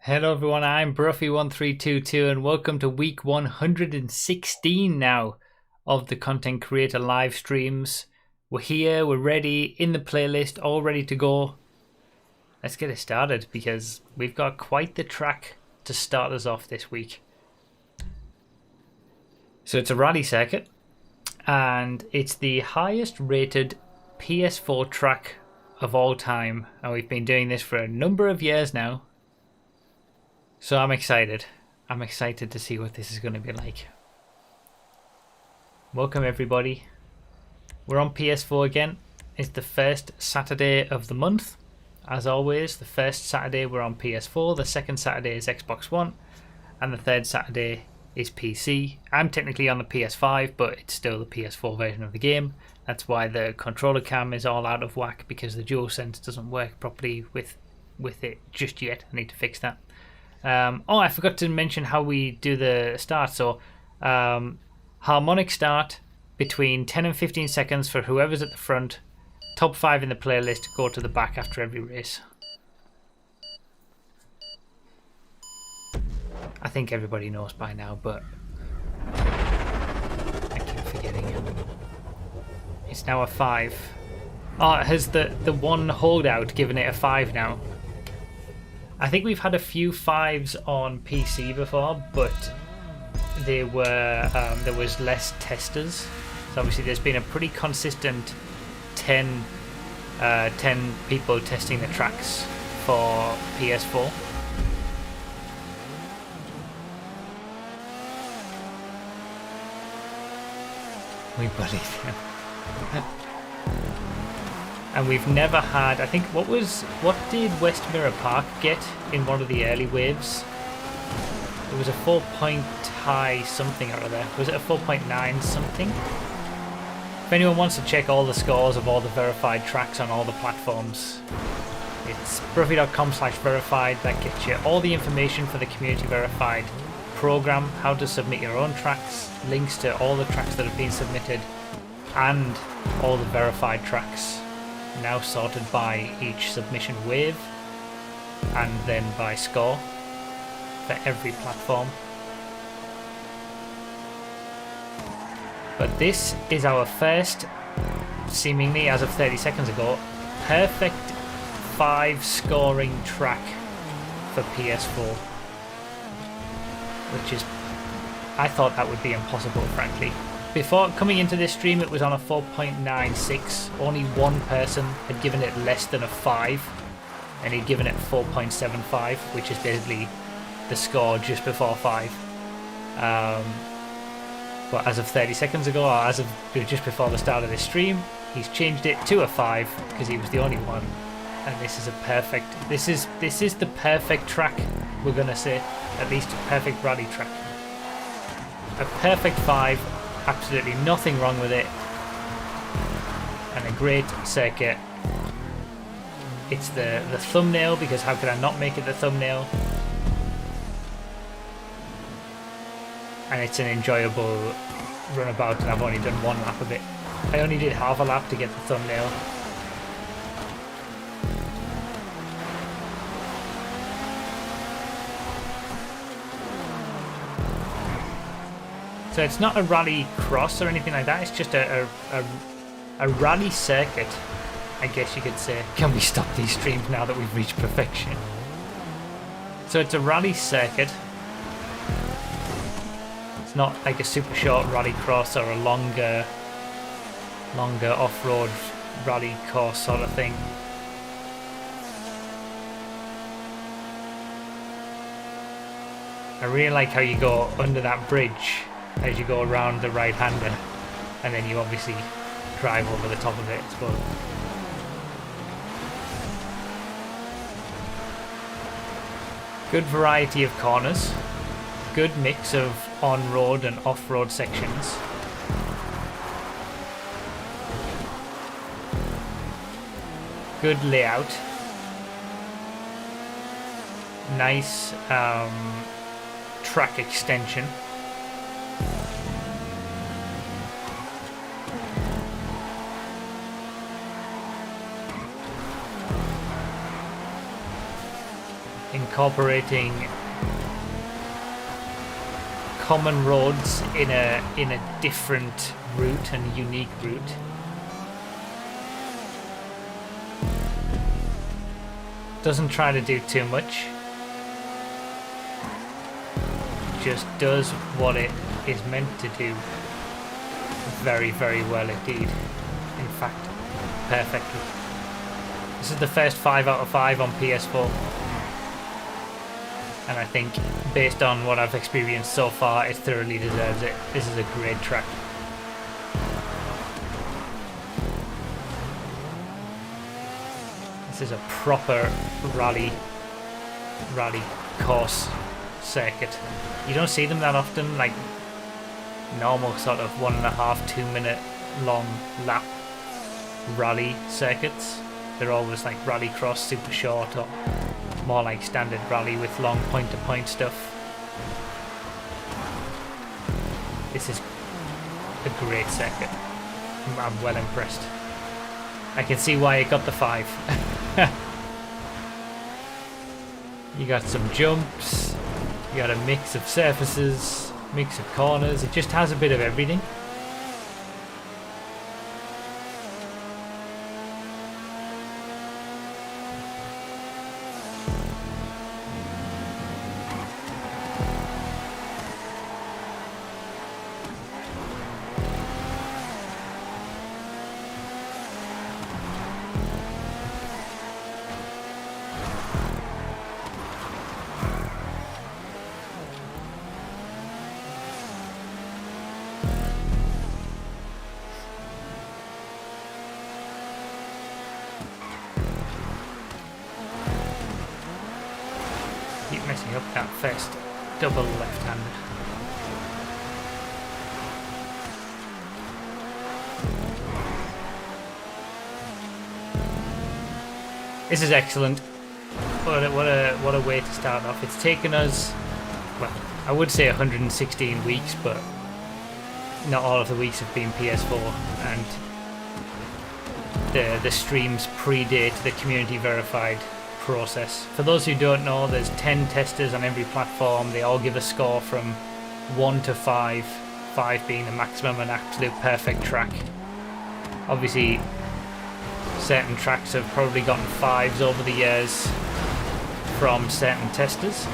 Hello everyone, I'm Bruffy1322 and welcome to week 116 now of the Content Creator live streams. We're here, we're ready, in the playlist, all ready to go. Let's get it started because we've got quite the track to start us off this week. So it's a rally circuit and it's the highest rated PS4 track of all time, and we've been doing this for a number of years now. So I'm excited. I'm excited to see what this is going to be like. Welcome everybody. We're on PS4 again. It's the first Saturday of the month. As always, the first Saturday we're on PS4, the second Saturday is Xbox One, and the third Saturday is PC. I'm technically on the PS5, but it's still the PS4 version of the game. That's why the controller cam is all out of whack, because the DualSense doesn't work properly with it just yet. I need to fix that. I forgot to mention how we do the start. So harmonic start between 10 and 15 seconds for whoever's at the front. Top 5 in the playlist go to the back after every race. I think everybody knows by now, but I keep forgetting it. It's now a 5. Oh, has the one holdout given it a 5 now? I think we've had a few 5s on PC before, but they were there was less testers. So obviously there's been a pretty consistent 10 people testing the tracks for PS4. We bullied them. And we've never had, I think, what did West Mirror Park get in one of the early waves? It was a 4-point high something or other. Was it a 4.9 something? If anyone wants to check all the scores of all the verified tracks on all the platforms, it's bruffy.com/verified. That gets you all the information for the community verified program, how to submit your own tracks, links to all the tracks that have been submitted, and all the verified tracks. Now sorted by each submission wave and then by score for every platform. But this is our first, seemingly as of 30 seconds ago, perfect 5 scoring track for PS4, which is, I thought that would be impossible, frankly. Before coming into this stream, it was on a 4.96. Only one person had given it less than a 5, and he'd given it 4.75, which is basically the score just before 5. But as of 30 seconds ago, or as of just before the start of this stream, he's changed it to a 5 because he was the only one. And this is a perfect. This is the perfect track. We're gonna say, at least a perfect rally track. A perfect 5. Absolutely nothing wrong with it, and a great circuit. It's the thumbnail, because how could I not make it the thumbnail? And it's an enjoyable runabout, and I've only done one lap of it. I only did half a lap to get the thumbnail. So it's not a rally cross or anything like that, it's just a rally circuit, I guess you could say. Can we stop these streams now that we've reached perfection? So it's a rally circuit. It's not like a super short rally cross or a longer off-road rally course sort of thing. I really like how you go under that bridge as you go around the right-hander, and then you obviously drive over the top of it, I suppose. Good variety of corners, good mix of on-road and off-road sections. Good layout. Nice track extension. incorporating common roads in a different route and unique route. Doesn't try to do too much. Just does what it is meant to do very, very well indeed. In fact, perfectly. This is the first 5 out of 5 on PS4. And I think, based on what I've experienced so far, it thoroughly deserves it. This is a great track. This is a proper rally course circuit. You don't see them that often, like normal sort of 1.5, 2 minute long lap rally circuits. They're always like rally cross, super short, or more like standard rally with long point-to-point stuff. This is a great circuit. I'm well impressed. I can see why it got the 5. You got some jumps, you got a mix of surfaces, mix of corners. It just has a bit of everything. Keep messing up that first double left-hander. This is excellent. What a way to start off. It's taken us, well, I would say 116 weeks, but not all of the weeks have been PS4, and the streams predate the community verified process. For those who don't know, there's 10 testers on every platform. They all give a score from 1 to 5, 5 being the maximum and absolute perfect track. Obviously, certain tracks have probably gotten 5s over the years from certain testers,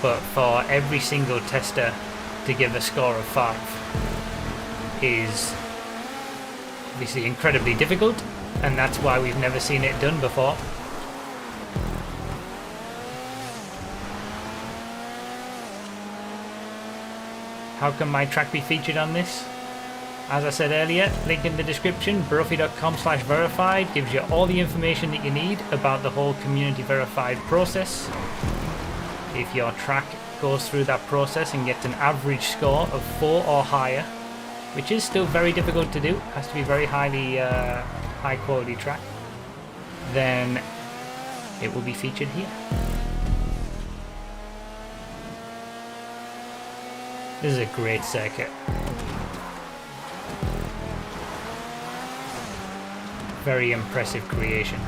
but for every single tester to give a score of 5 is obviously incredibly difficult, and that's why we've never seen it done before. How can my track be featured on this? As I said earlier, link in the description, brofi.com/verified gives you all the information that you need about the whole community verified process. If your track goes through that process and gets an average score of 4 or higher, which is still very difficult to do, has to be very high quality track, then it will be featured here. This is a great circuit. Very impressive creation.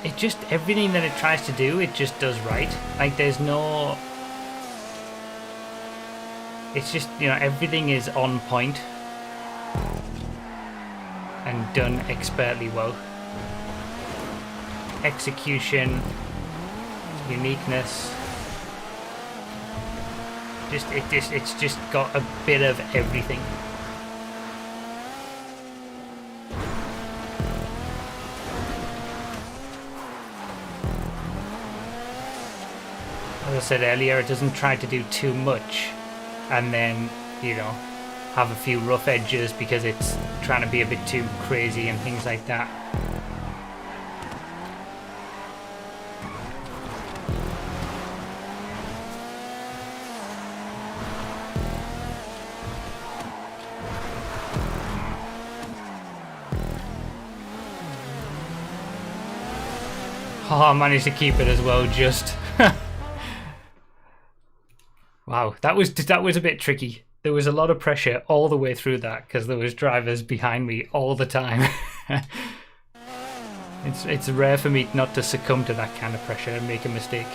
It just everything that it tries to do, it just does right. Like there's no, it's just, you know, everything is on point and done expertly well. Execution, uniqueness, it's just got a bit of everything. As I said earlier, it doesn't try to do too much and then, you know, have a few rough edges because it's trying to be a bit too crazy and things like that. Oh, I managed to keep it as well, just. Wow, that was a bit tricky. There was a lot of pressure all the way through that because there was drivers behind me all the time. It's rare for me not to succumb to that kind of pressure and make a mistake.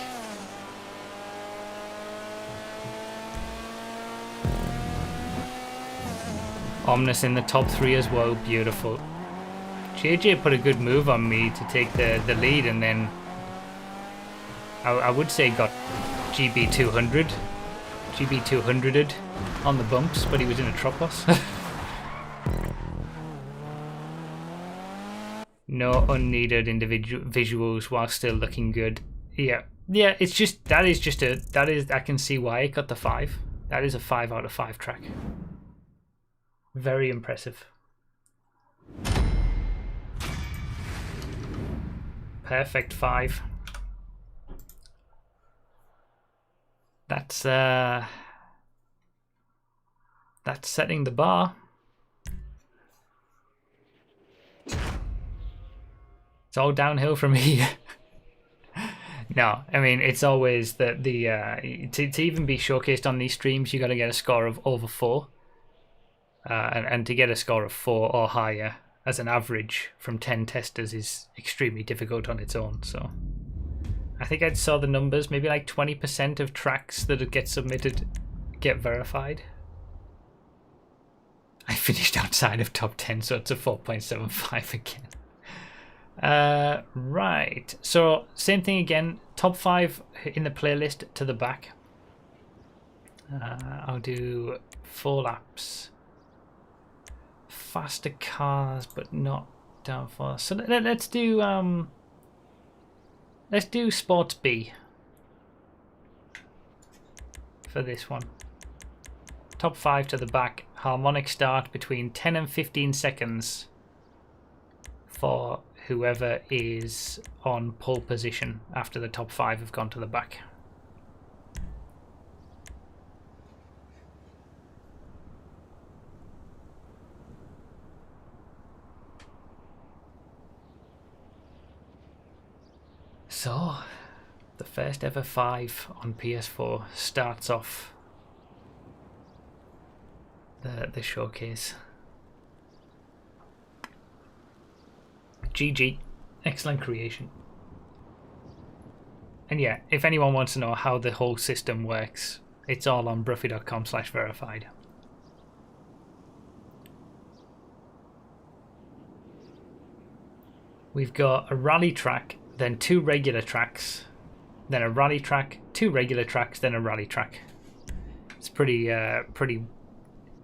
Omnis in the top 3 as well, beautiful. JJ put a good move on me to take the lead, and then I would say got GB 200'd on the bumps, but he was in a Tropos. No unneeded individual visuals while still looking good. Yeah, it's just that is I can see why it got the 5. That is a 5 out of 5 track. Very impressive. Perfect 5. That's setting the bar. It's all downhill from here. No, I mean, it's always to even be showcased on these streams, you got to get a score of over 4. And to get a score of 4 or higher as an average from 10 testers is extremely difficult on its own. So I think I saw the numbers, maybe like 20% of tracks that get submitted get verified. I finished outside of top 10, so it's a 4.75 again. Right, so same thing again, top 5 in the playlist to the back. I'll do 4 laps. Faster cars, but not downforce. So let's do Sports B for this one. Top 5 to the back, harmonic start between 10 and 15 seconds for whoever is on pole position after the top 5 have gone to the back. So, the first ever 5 on PS4 starts off the showcase. GG, excellent creation. And yeah, if anyone wants to know how the whole system works, it's all on bruffy.com/verified. We've got a rally track, then 2 regular tracks, then a rally track, 2 regular tracks, then a rally track. It's pretty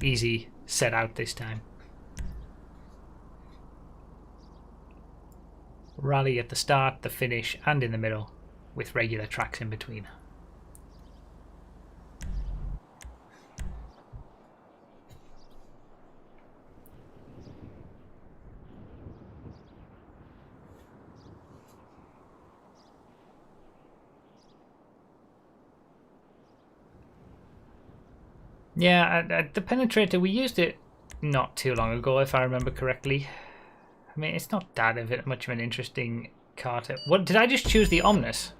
easy set out this time. Rally at the start, the finish, and in the middle, with regular tracks in between. Yeah, the penetrator, we used it not too long ago, if I remember correctly. I mean, it's not that much of an interesting car to... What, did I just choose the Omnis?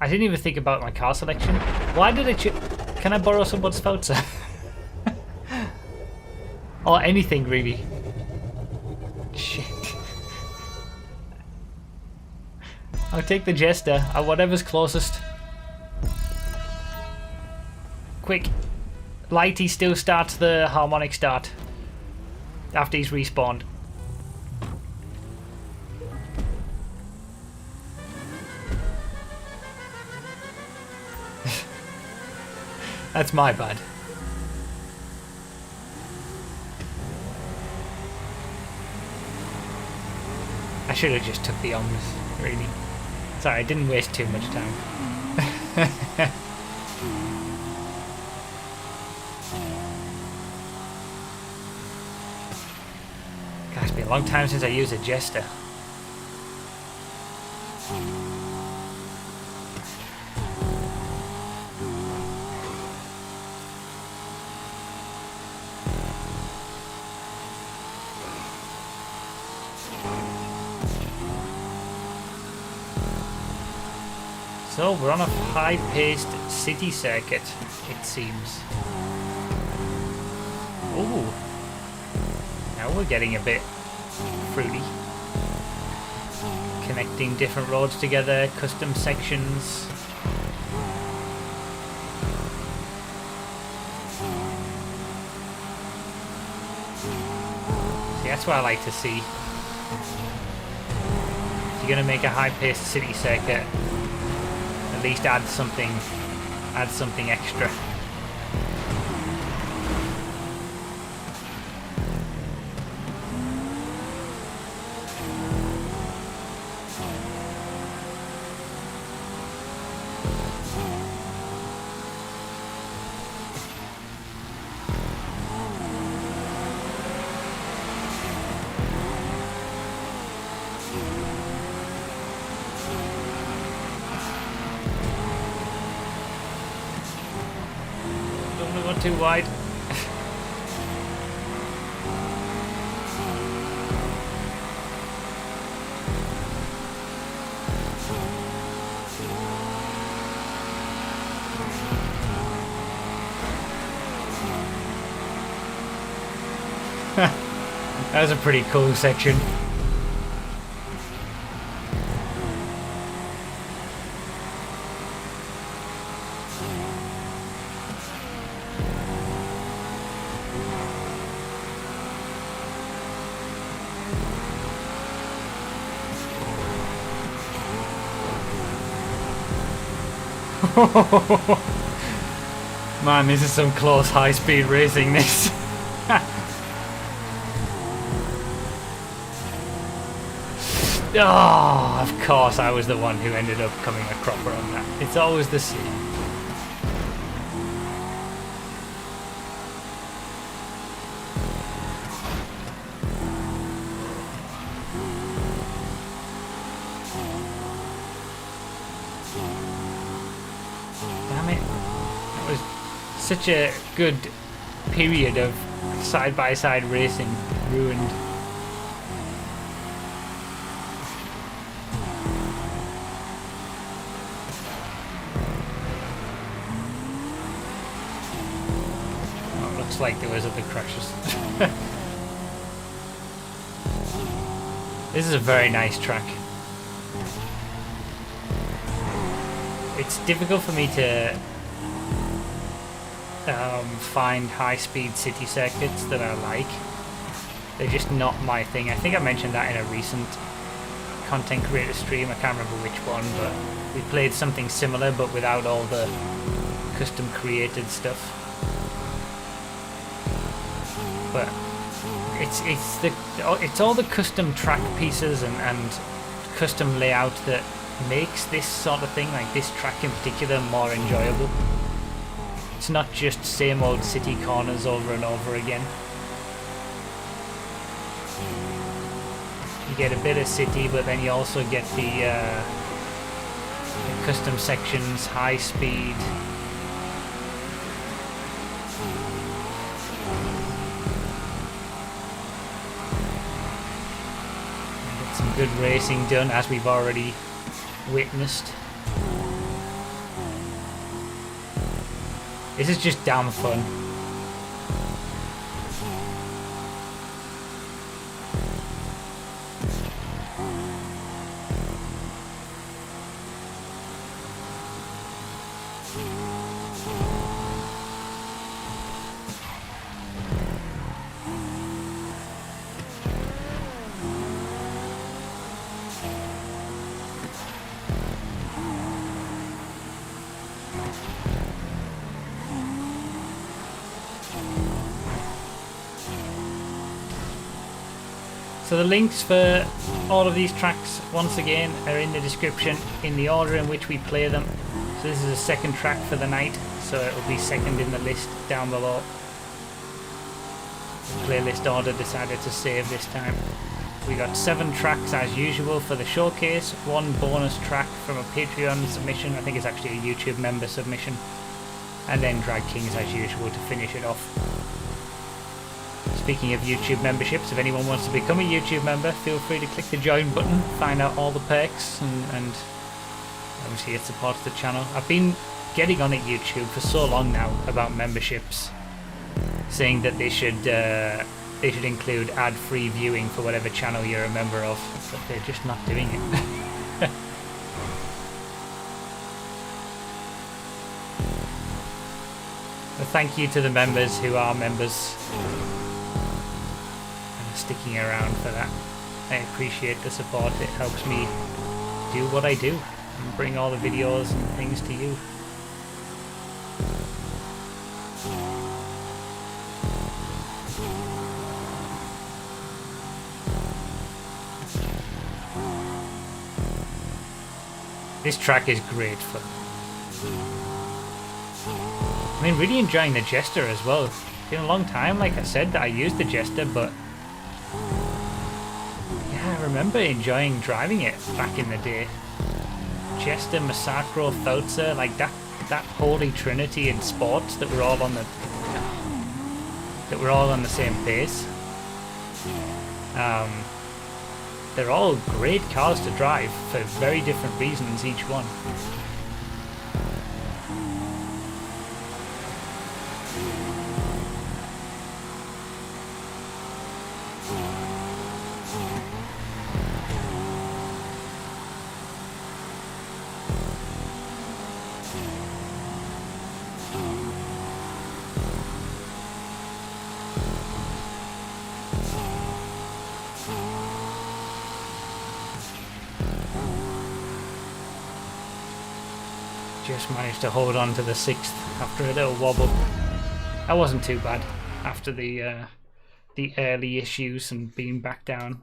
I didn't even think about my car selection. Why did I choose... Can I borrow someone's Spelzer? Or anything, really. Shit. I'll take the Jester, whatever's closest. Quick. Lighty still starts the harmonic start after he's respawned. That's my bad. I should have just took the Omnis, really. Sorry, I didn't waste too much time. God, it's been a long time since I used a Jester. So we're on a high-paced city circuit, it seems. Ooh. Now we're getting a bit fruity. Connecting different roads together, custom sections. See, that's what I like to see. If you're gonna make a high-paced city circuit, at least add something extra. Too wide. That was a pretty cool section. Man, this is some close high-speed racing, this. Oh, of course I was the one who ended up coming a cropper on that. It's always the same. Damn it. That was such a good period of side-by-side racing ruined. Like there was other crashes. This is a very nice track. It's difficult for me to find high-speed city circuits that I like. They're just not my thing. I think I mentioned that in a recent content creator stream. I can't remember which one, but we played something similar but without all the custom created stuff. But it's all the custom track pieces and custom layout that makes this sort of thing, like this track in particular, more enjoyable. It's not just same old city corners over and over again. You get a bit of city, but then you also get the custom sections, high speed. Good racing done, as we've already witnessed. This is just damn fun. So the links for all of these tracks, once again, are in the description in the order in which we play them. So this is a second track for the night, so it will be second in the list down below. The playlist order decided to save this time. We got 7 tracks as usual for the showcase, 1 bonus track from a Patreon submission, I think it's actually a YouTube member submission, and then Drag Kings as usual to finish it off. Speaking of YouTube memberships, if anyone wants to become a YouTube member, feel free to click the join button, find out all the perks and Obviously, it supports the channel. I've been getting on at YouTube for so long now about memberships, saying that they should include ad-free viewing for whatever channel you're a member of, but they're just not doing it. But thank you to the members who are members and sticking around for that. I appreciate the support. It helps me do what I do and bring all the videos and things to you. This track is great fun. I mean, really enjoying the Jester as well. It's been a long time, like I said, that I used the Jester, but yeah, I remember enjoying driving it back in the day. Jester, Massacro, Feltzer, like that holy trinity in sports that were all on the same pace. They're all great cars to drive for very different reasons, each one. Just managed to hold on to the 6th after a little wobble. That wasn't too bad after the early issues and being back down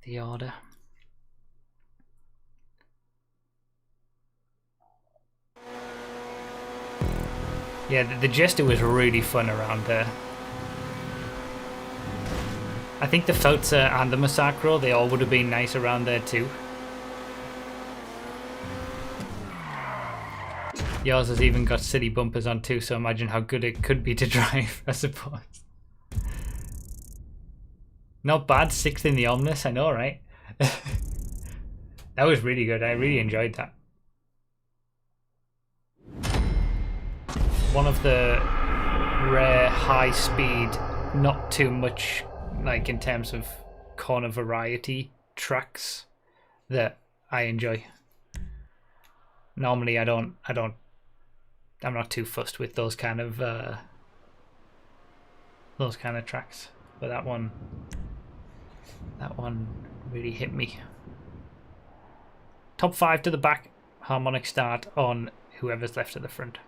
the order. Yeah, the Jester was really fun around there. I think the Feltzer and the Massacro, they all would have been nice around there too. Yours has even got city bumpers on too, so imagine how good it could be to drive, I suppose. Not bad, 6th in the Omnis, I know, right? That was really good, I really enjoyed that. One of the rare high speed, not too much like in terms of corner variety tracks that I enjoy. Normally I'm not too fussed with those kind of tracks, but that one really hit me. Top 5 to the back, harmonic start on whoever's left at the front.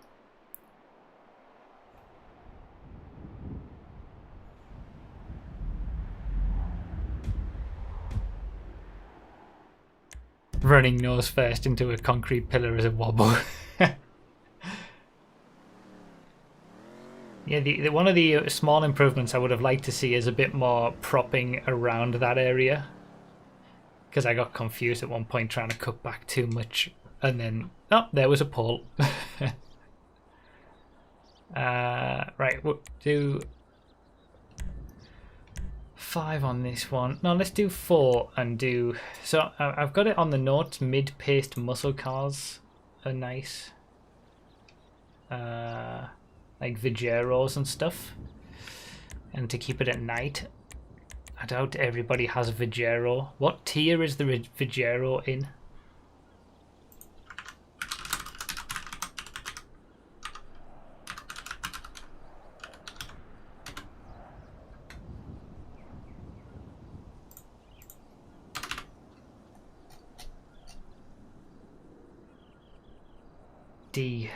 Running nose first into a concrete pillar as a wobble. Yeah, one of the small improvements I would have liked to see is a bit more propping around that area. Because I got confused at one point trying to cut back too much. And then, oh, there was a pole. Right, we'll do 5 on this one. No, let's do 4 and do... So I've got it on the notes. Mid-paced muscle cars are nice. Like Vigeros and stuff. And to keep it at night. I doubt everybody has a Vigero. What tier is the Vigero in? D.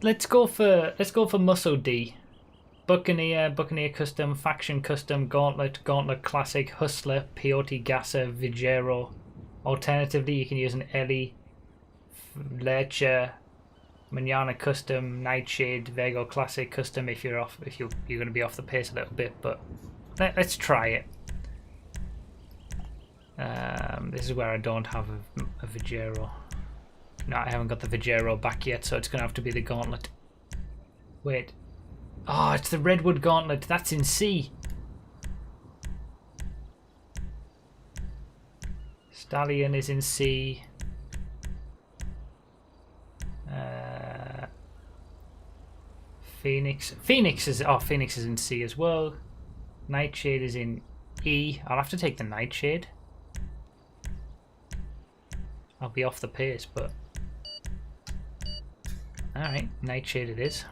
Let's go for Muscle D. Buccaneer Custom, Faction Custom, Gauntlet Classic, Hustler, Peyote Gasser, Vigero. Alternatively, you can use an Ellie, Lurcher, Manana Custom, Nightshade, Vego Classic Custom if you're going to be off the pace a little bit, but let's try it. This is where I don't have a Vigero. No, I haven't got the Vigero back yet, so it's going to have to be the Gauntlet. Wait. Oh, it's the Redwood Gauntlet. That's in C. Stallion is in C. Phoenix is in C as well. Nightshade is in E. I'll have to take the Nightshade. I'll be off the pace, but alright, Nightshade it is.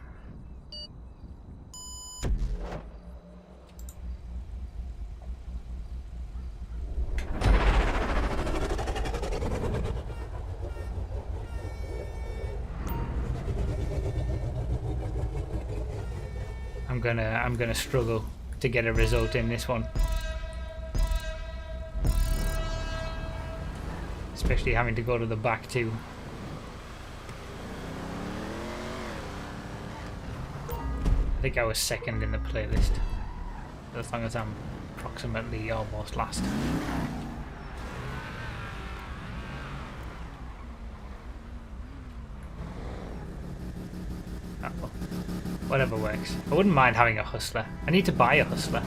I'm gonna struggle to get a result in this one. Especially having to go to the back too. I think I was second in the playlist. As long as I'm approximately almost last. Oh, well. Whatever works. I wouldn't mind having a hustler. I need to buy a hustler.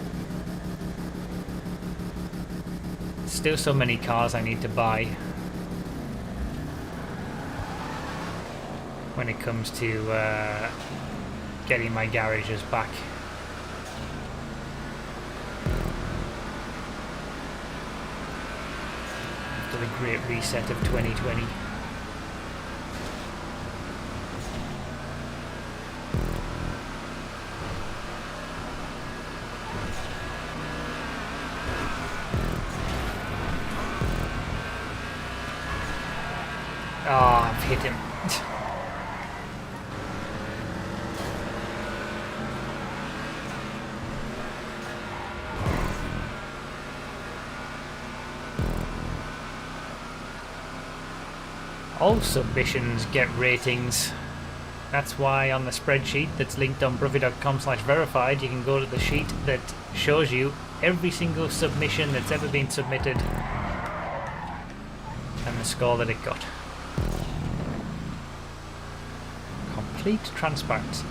Still so many cars I need to buy when it comes to getting my garages back. After the great reset of 2020. Oh, I've hit him. All submissions get ratings. That's why on the spreadsheet that's linked on bruffy.com/verified, you can go to the sheet that shows you every single submission that's ever been submitted and the score that it got. Complete transparency.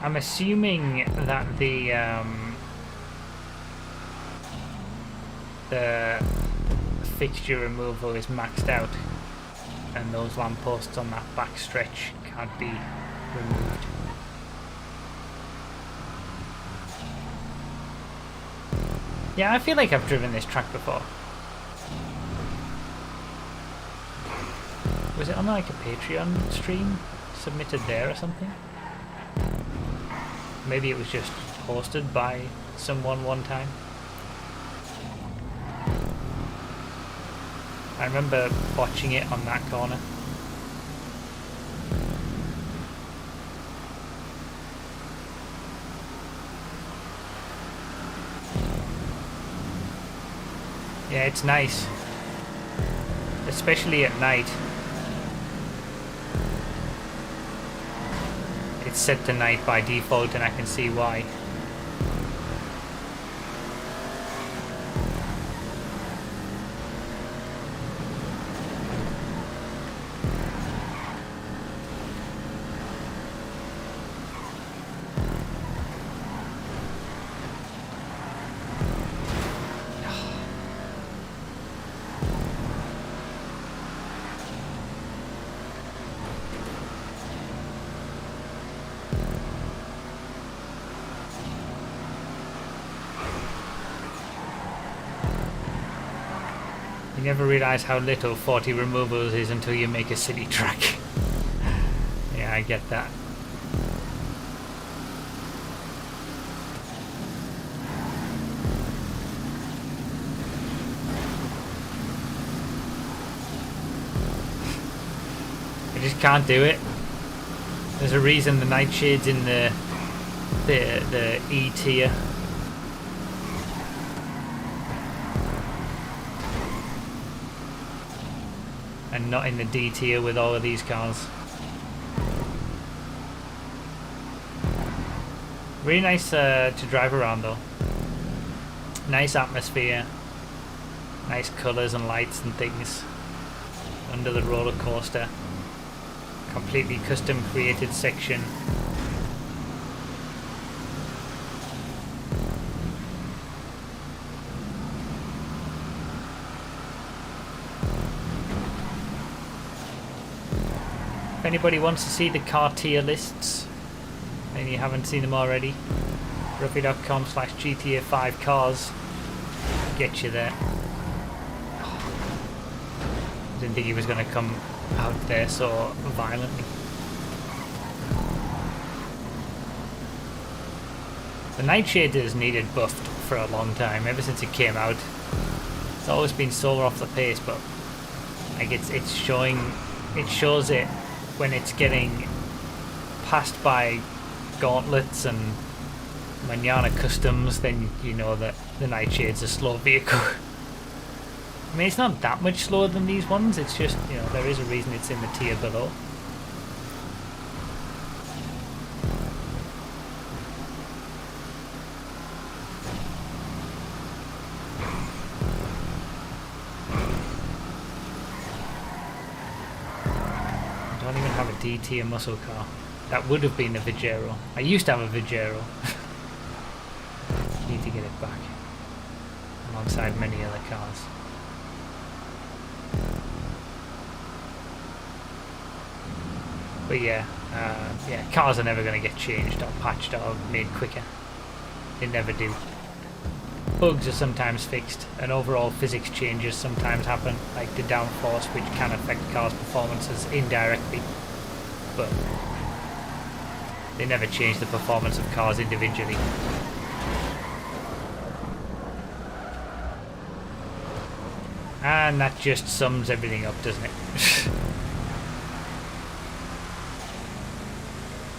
I'm assuming that the fixture removal is maxed out and those lampposts on that back stretch can't be removed. Yeah, I feel like I've driven this track before. Was it on like a Patreon stream submitted there or something? Maybe it was just hosted by someone one time. I remember watching it on that corner. Yeah, it's nice. Especially at night. It's set to night by default and I can see why. You never realise how little 40 removals is until you make a city track. Yeah, I get that. I just can't do it. There's a reason the Nightshade's in the E tier. and not in the D tier with all of these cars. Really nice to drive around though. Nice atmosphere, nice colours and lights and things under the roller coaster. Completely custom created section. If anybody wants to see the car tier lists and you haven't seen them already, ruffy.com/GTA5 cars get you there. Didn't think he was going to come out there so violently. The Nightshaders needed buffed for a long time, ever since it came out. It's always been solar off the pace, but like it's showing, it shows it when it's getting passed by gauntlets and Manana Customs, then you know that the Nightshade's a slow vehicle. I mean, it's not that much slower than these ones, it's just, you know, there is a reason it's in the tier below. I don't even have a D tier muscle car. That would have been a Vigero. I used to have a Vigero. Need to get it back. Alongside many other cars. But yeah, cars are never going to get changed or patched or made quicker. They never do. Bugs are sometimes fixed, and overall physics changes sometimes happen, like the downforce, which can affect cars' performances indirectly. But they never change the performance of cars individually. And that just sums everything up, doesn't it?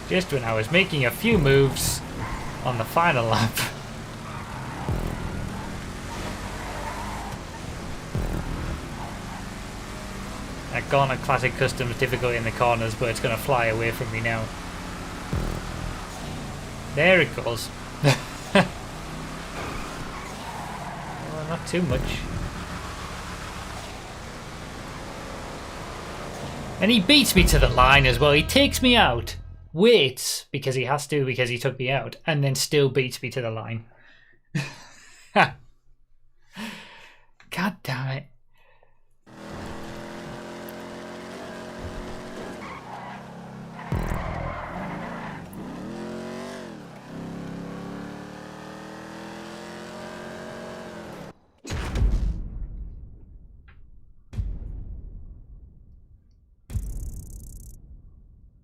Just when I was making a few moves on the final lap. That Gauntlet Classic Customs difficult in the corners, but it's going to fly away from me now. There it goes. Well, not too much. And he beats me to the line as well. He takes me out, waits because he has to, because he took me out, and then still beats me to the line. God damn it.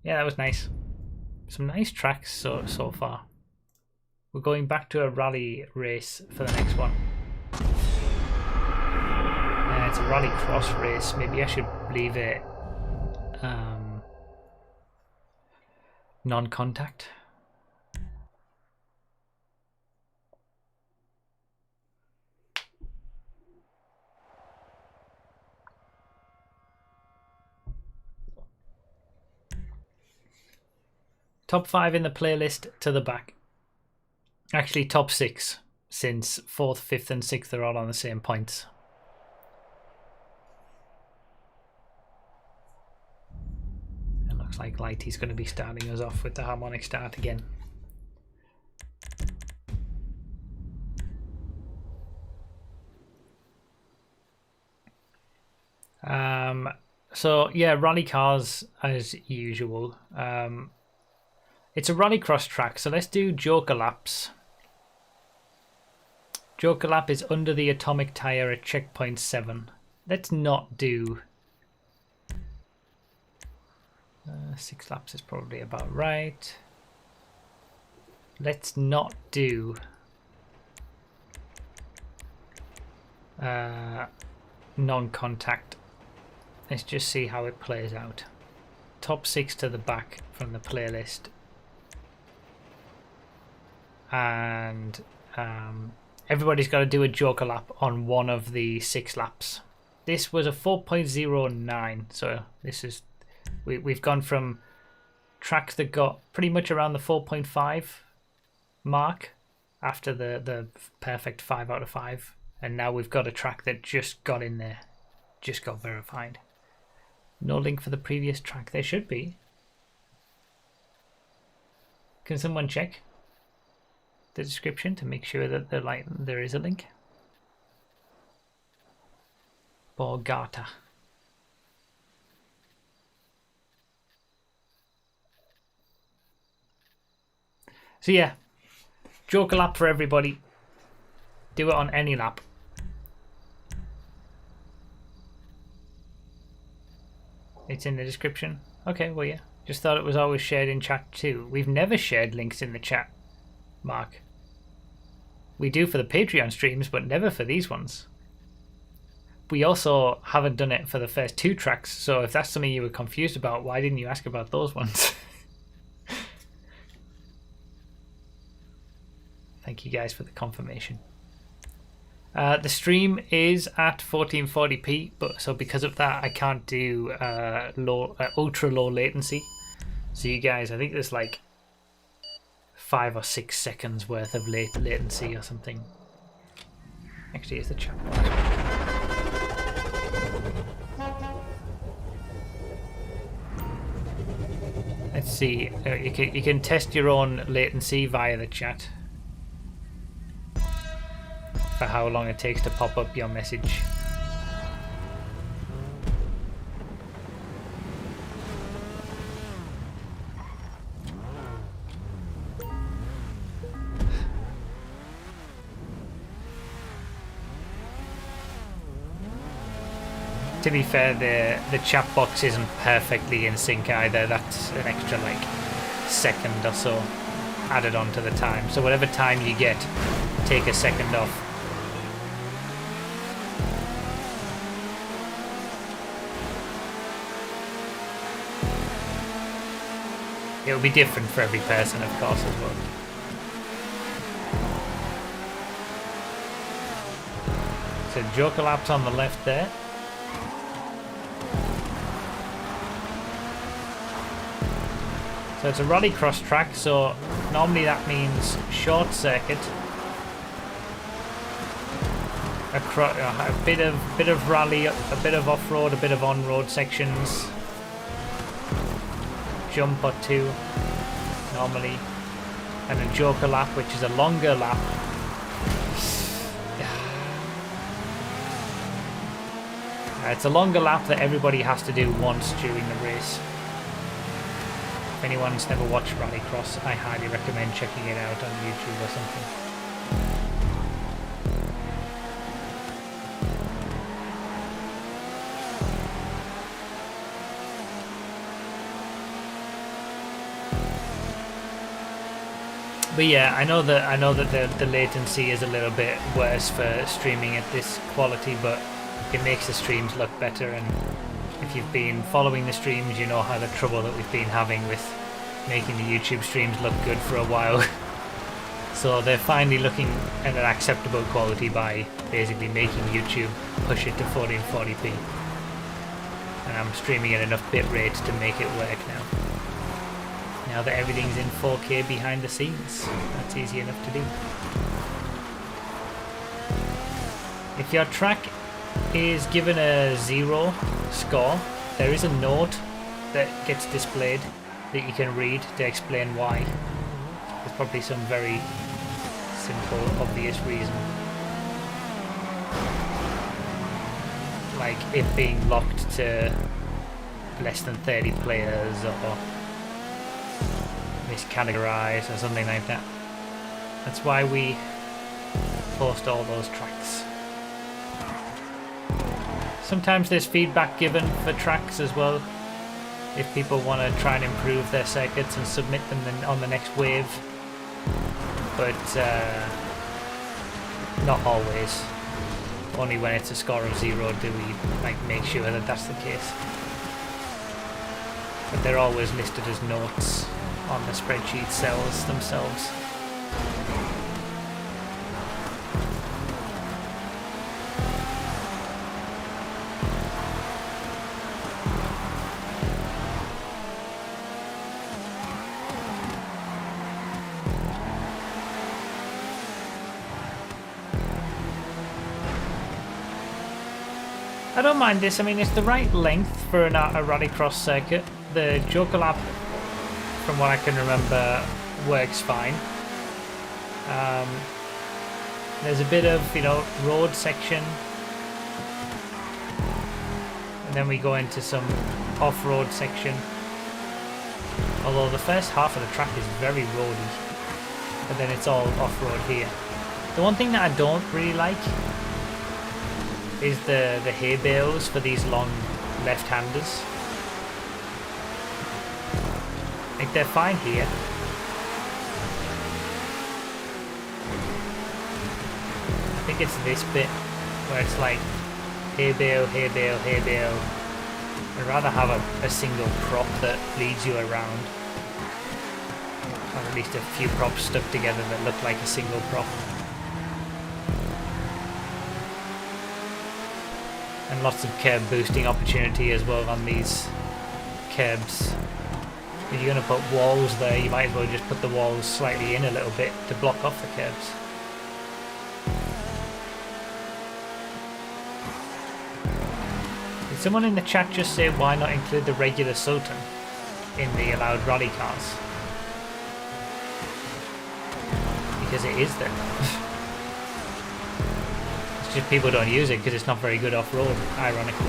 Yeah, that was nice. Some nice tracks so far. We're going back to a rally race for the next one. It's a rally cross race. Maybe I should leave it non-contact. Top 5 in the playlist to the back. Actually, top 6, since 4th, 5th and 6th are all on the same points. It looks like Lighty's going to be starting us off with the harmonic start again. So yeah, rally cars as usual. It's a rallycross track, so let's do Joker laps. Joker lap is under the atomic tire at checkpoint 7. Let's not do 6 laps is probably about right. Let's not do non-contact. Let's just see how it plays out. Top 6 to the back from the playlist. And everybody's got to do a Joker lap on one of the 6 laps. this was a 4.09. So this is we've gone from tracks that got pretty much around the 4.5 mark after the perfect 5 out of 5, and now we've got a track that just got in there, just got verified. No link for the previous track. There should be. Can someone check the description to make sure that there is a link? Borgata. So yeah, Joker lap for everybody. Do it on any lap. It's in the description. Okay, well yeah. Just thought it was always shared in chat too. We've never shared links in the chat, Mark. We do for the Patreon streams, but never for these ones. We also haven't done it for the first 2 tracks, so if that's something you were confused about, why didn't you ask about those ones? Thank you guys for the confirmation. The stream is at 1440p, but so because of that, I can't do ultra low latency. So you guys, I think there's like 5 or 6 seconds worth of latency or something. Actually, it's the chat box. Let's see. You can test your own latency via the chat for how long it takes to pop up your message. To be fair, the chat box isn't perfectly in sync either. That's an extra like second or so added on to the time. So whatever time you get, take a second off. It'll be different for every person, of course, as well. So Joker laps on the left there. So it's a rallycross track, so normally that means short circuit, a bit of rally, a bit of off-road, a bit of on-road sections, jump or 2 normally, and a Joker lap, which is a longer lap. It's a longer lap that everybody has to do once during the race. If anyone's never watched Rallycross, I highly recommend checking it out on YouTube or something. But yeah, I know that the latency is a little bit worse for streaming at this quality, but it makes the streams look better, and if you've been following the streams, you know how the trouble that we've been having with making the YouTube streams look good for a while. So they're finally looking at an acceptable quality by basically making YouTube push it to 1440p. And I'm streaming at enough bitrate to make it work now. Now that everything's in 4K behind the scenes, that's easy enough to do. If your track is given a 0 score, there is a note that gets displayed that you can read to explain why. There's probably some very simple, obvious reason. Like it being locked to less than 30 players or miscategorized or something like that. That's why we post all those tracks. Sometimes there's feedback given for tracks as well, if people want to try and improve their circuits and submit them on the next wave, but not always. Only when it's a score of 0 do we make sure that that's the case. But they're always listed as notes on the spreadsheet cells themselves. I don't mind this. I mean, it's the right length for a rallycross circuit. The Joker lap, from what I can remember, works fine. There's a bit of, you know, road section, and then we go into some off-road section. Although the first half of the track is very roady, but then it's all off-road here. The one thing that I don't really like is the hay bales for these long left-handers. Like, they're fine here. I think it's this bit where it's like hay bale, hay bale, hay bale. I'd rather have a single prop that leads you around. Or at least a few props stuck together that look like a single prop. And lots of curb boosting opportunity as well on these curbs. If you're going to put walls there, you might as well just put the walls slightly in a little bit to block off the curbs. Did someone in the chat just say why not include the regular Sultan in the allowed rally cars? Because it is there. It's just people don't use it because it's not very good off-road, ironically.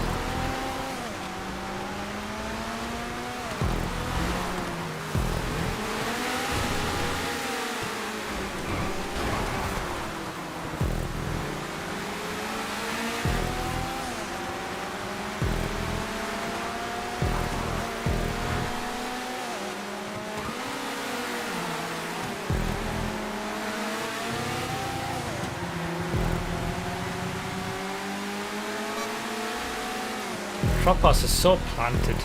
Tropos is so planted.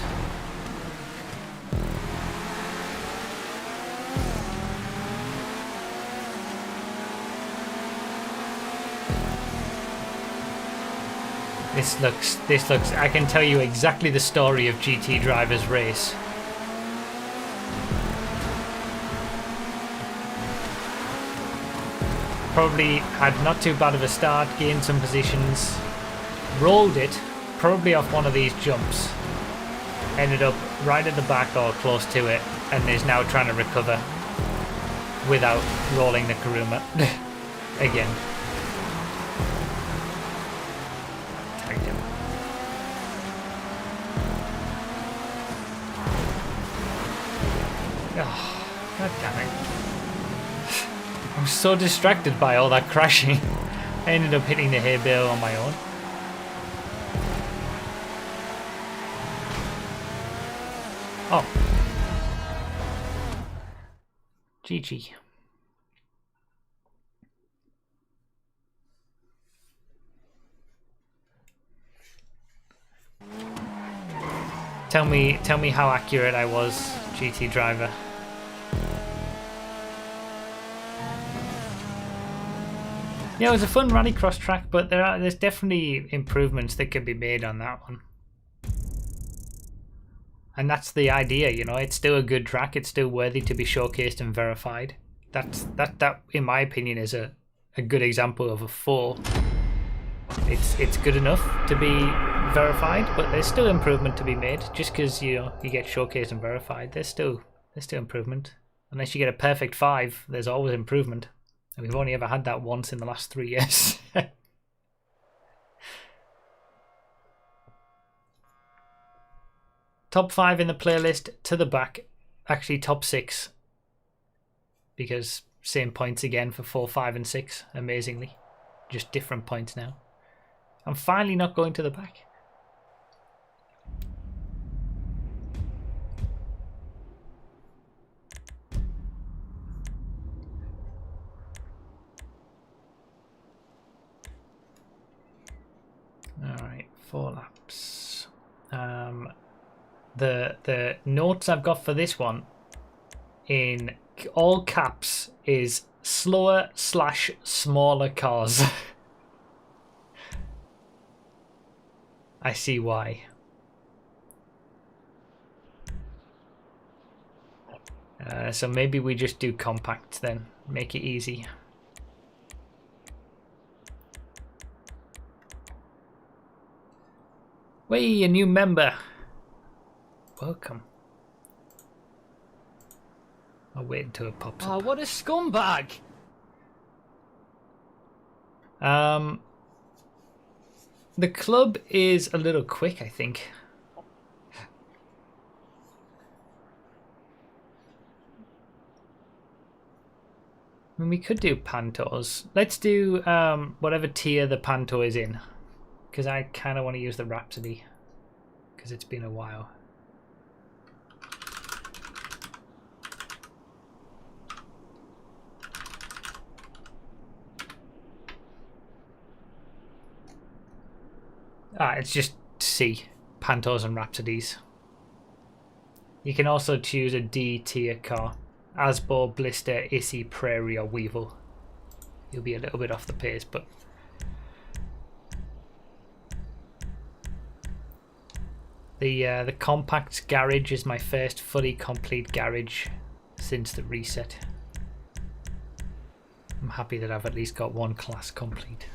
This looks, I can tell you exactly the story of GT Drivers Race. Probably had not too bad of a start, gained some positions, rolled it, probably off one of these jumps, ended up right at the back or close to it, and is now trying to recover without rolling the Kuruma again. Tagged him. Oh, God damn it. I'm so distracted by all that crashing. I ended up hitting the hay bale on my own. Oh. GG. Tell me how accurate I was, GT Driver. Yeah, it was a fun rallycross track, but there's definitely improvements that can be made on that one. And that's the idea, you know, it's still a good track, it's still worthy to be showcased and verified. That in my opinion is a good example of a 4. It's good enough to be verified, but there's still improvement to be made. Just because you get showcased and verified, there's still improvement. Unless you get a perfect 5, there's always improvement. And we've only ever had that once in the last 3 years. Top 5 in the playlist to the back. Actually, top 6. Because same points again for 4, 5, and 6. Amazingly. Just different points now. I'm finally not going to the back. Alright, 4 laps. The notes I've got for this one in all caps is slower/smaller cars. I see why. So maybe we just do compact then, make it easy. Way, a new member. Welcome. I'll wait until it pops up. Oh, what a scumbag! The club is a little quick, I think. I mean, we could do Pantos. Let's do whatever tier the Panto is in. Because I kind of want to use the Rhapsody. Because it's been a while. It's just C. Pantos and Rhapsodies. You can also choose a D tier car. Asbo, Blister, Issy, Prairie, or Weevil. You'll be a little bit off the pace, but... The compact garage is my first fully complete garage since the reset. I'm happy that I've at least got one class complete.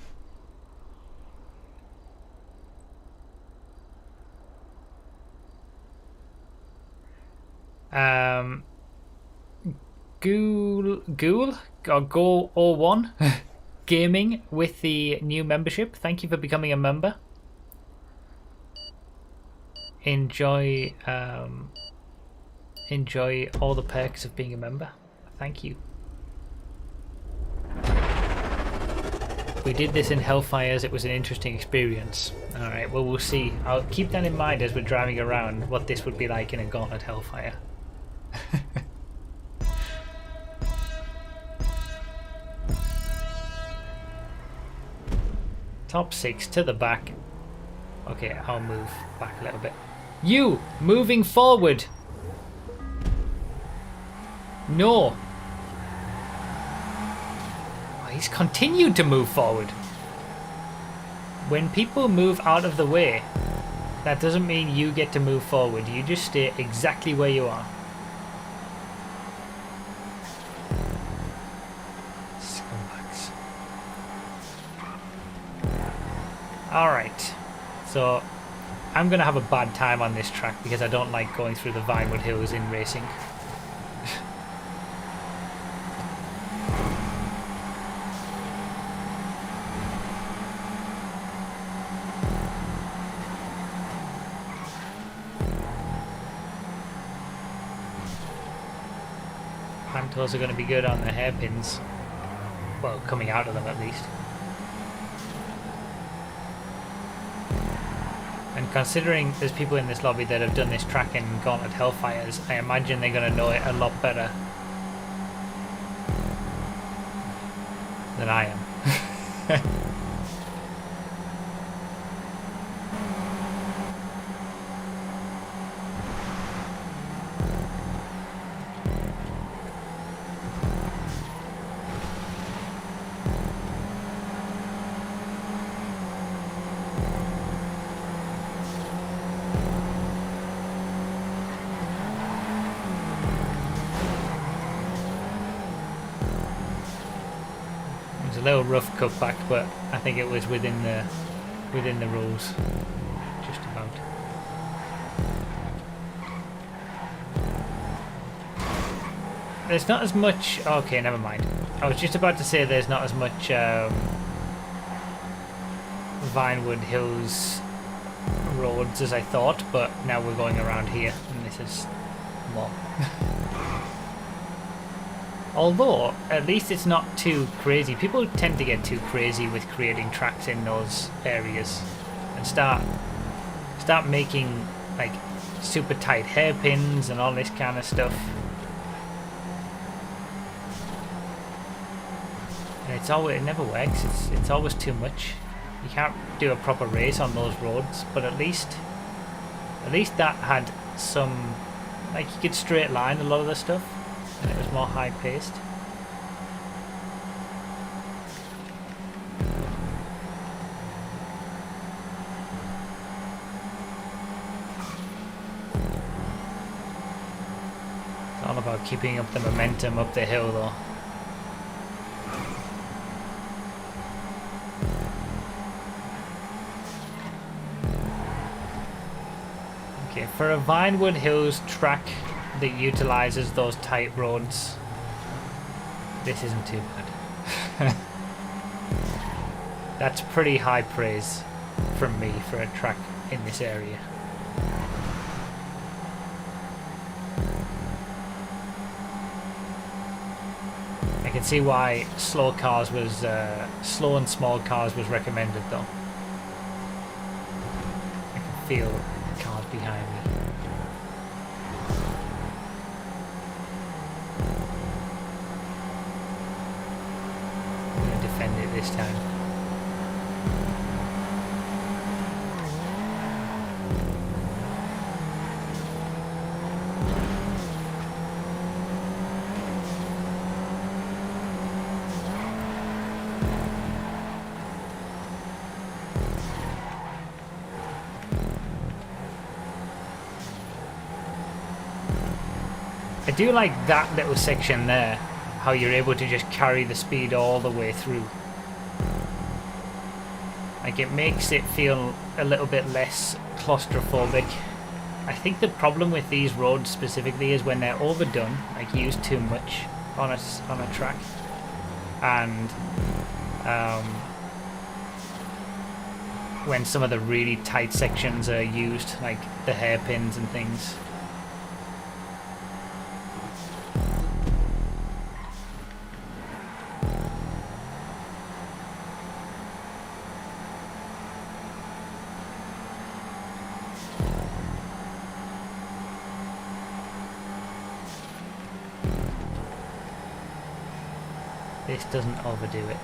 Ghoul or Go01 Gaming with the new membership. Thank you for becoming a member. Enjoy all the perks of being a member. Thank you. We did this in Hellfires. It was an interesting experience. Alright, well, we'll see. I'll keep that in mind as we're driving around, what this would be like in a Gauntlet Hellfire. Top 6 to the back. Okay, I'll move back a little bit. You! Moving forward! No! Oh, he's continued to move forward. When people move out of the way, that doesn't mean you get to move forward. You just stay exactly where you are. Scumbags. Alright. So, I'm going to have a bad time on this track because I don't like going through the Vinewood Hills in racing. Pantos are going to be good on the hairpins. Well, coming out of them at least. And considering there's people in this lobby that have done this track in Gauntlet Hellfires, I imagine they're going to know it a lot better than I am. A little rough cutback, but I think it was within the rules, just about. There's not as much. Okay, never mind. I was just about to say there's not as much Vinewood Hills roads as I thought, but now we're going around here, and this is more. Although, at least it's not too crazy. People tend to get too crazy with creating tracks in those areas and start making like super tight hairpins and all this kind of stuff. And it never works. It's always too much. You can't do a proper race on those roads, but at least that had some, like, you could straight line a lot of the stuff. And it was more high paced. It's all about keeping up the momentum up the hill though. For a Vinewood Hills track that utilizes those tight roads, this isn't too bad. That's pretty high praise from me for a track in this area. I can see why slow and small cars was recommended though. I can feel cars behind me. I'm going to defend it this time. I do like that little section there, how you're able to just carry the speed all the way through. Like, it makes it feel a little bit less claustrophobic. I think the problem with these roads specifically is when they're overdone, like used too much on a track, and when some of the really tight sections are used, like the hairpins and things. This doesn't overdo it.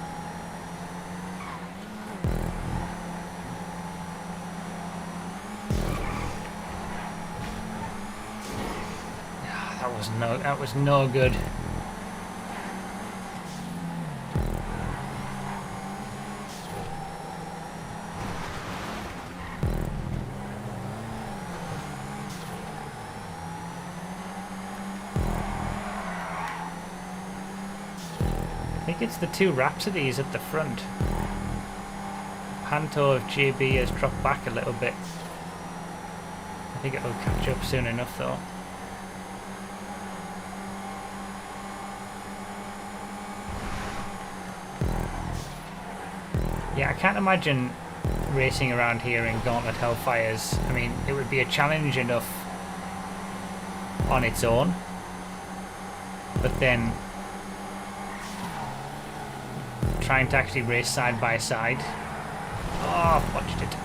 That was no good. I think it's the two Rhapsodies at the front. Panto of JB has dropped back a little bit. I think it'll catch up soon enough though. Yeah, I can't imagine racing around here in Gauntlet Hellfires. I mean, it would be a challenge enough on its own, but then trying to actually race side by side. Oh, botched it.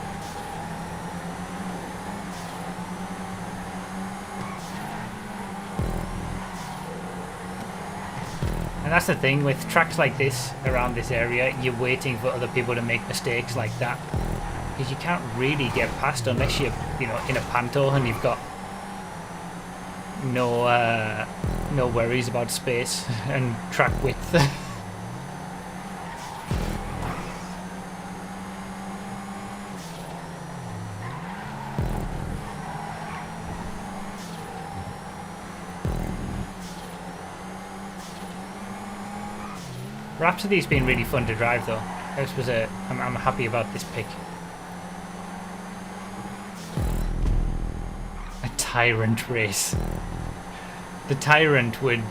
And that's the thing with tracks like this around this area, you're waiting for other people to make mistakes like that, because you can't really get past unless you're, you know, in a panto and you've got no worries about space and track width. Rhapsody's been really fun to drive though. This was I'm happy about this pick. A Tyrant race. The Tyrant would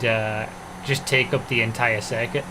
just take up the entire circuit.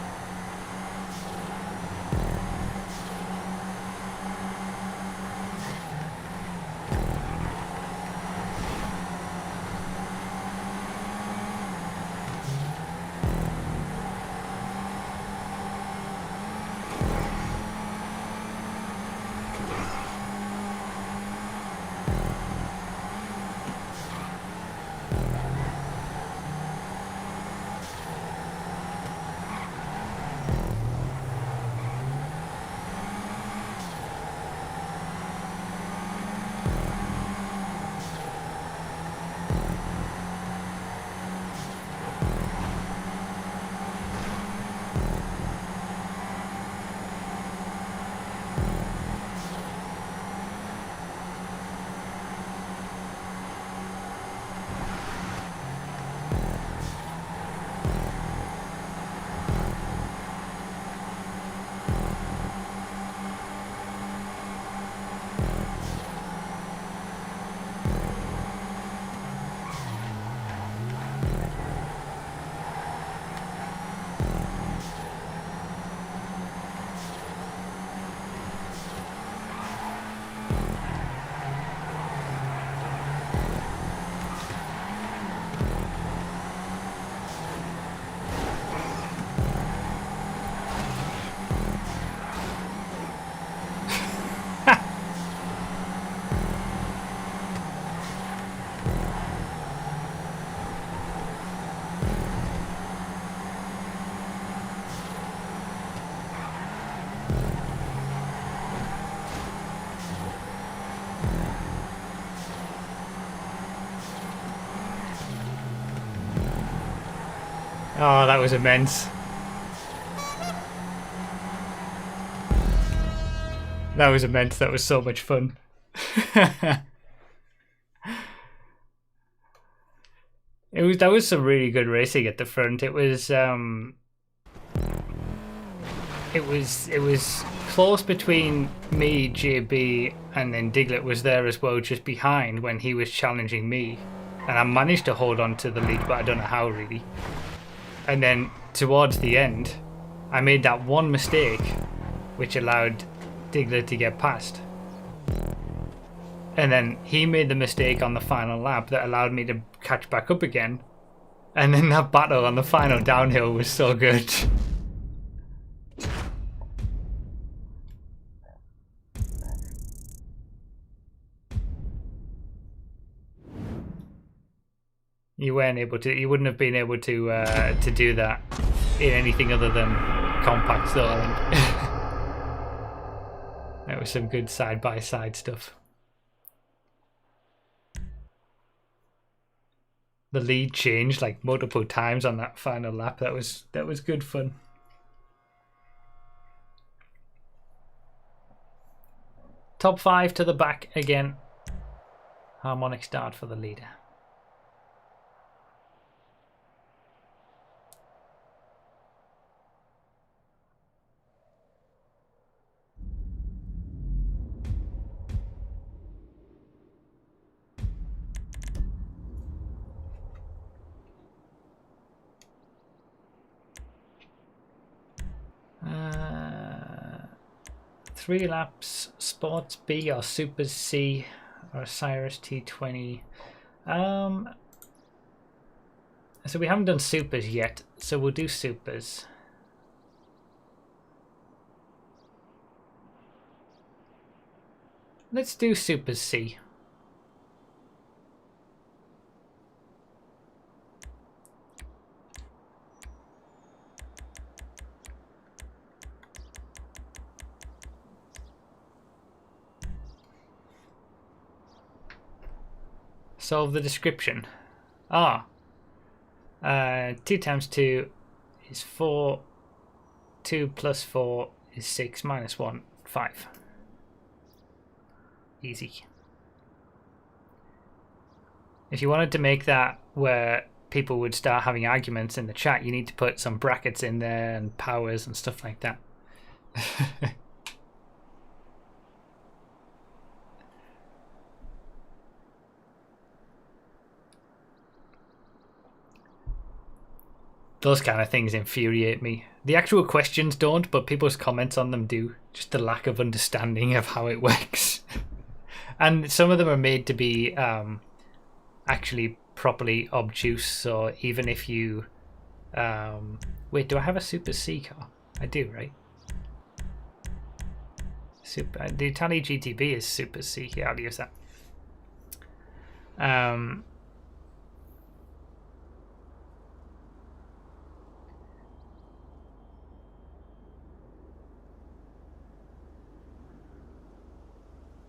Oh, that was immense. That was immense. That was so much fun. That was some really good racing at the front. It was close between me, JB, and then Diglett was there as well, just behind when he was challenging me, and I managed to hold on to the lead, but I don't know how really. And then towards the end, I made that one mistake, which allowed Diglett to get past. And then he made the mistake on the final lap that allowed me to catch back up again. And then that battle on the final downhill was so good. You wouldn't have been able to do that in anything other than compacts though, I think. That was some good side-by-side stuff. The lead changed like multiple times on that final lap. That was good fun. Top 5 to the back again. Harmonic start for the leader. Three laps, Sports B or Super C or Cyrus T20. So we haven't done Supers yet, so we'll do Supers. Let's do Super C. Solve the description. 2 times 2 is 4. 2 plus 4 is 6 minus 1, 5. Easy. If you wanted to make that where people would start having arguments in the chat, you need to put some brackets in there and powers and stuff like that. Those kind of things infuriate me. The actual questions don't, but people's comments on them do. Just the lack of understanding of how it works. And some of them are made to be actually properly obtuse, so even if you... wait, do I have a Super C car? I do, right? The Italy GTB is Super C. Yeah, I'll use that.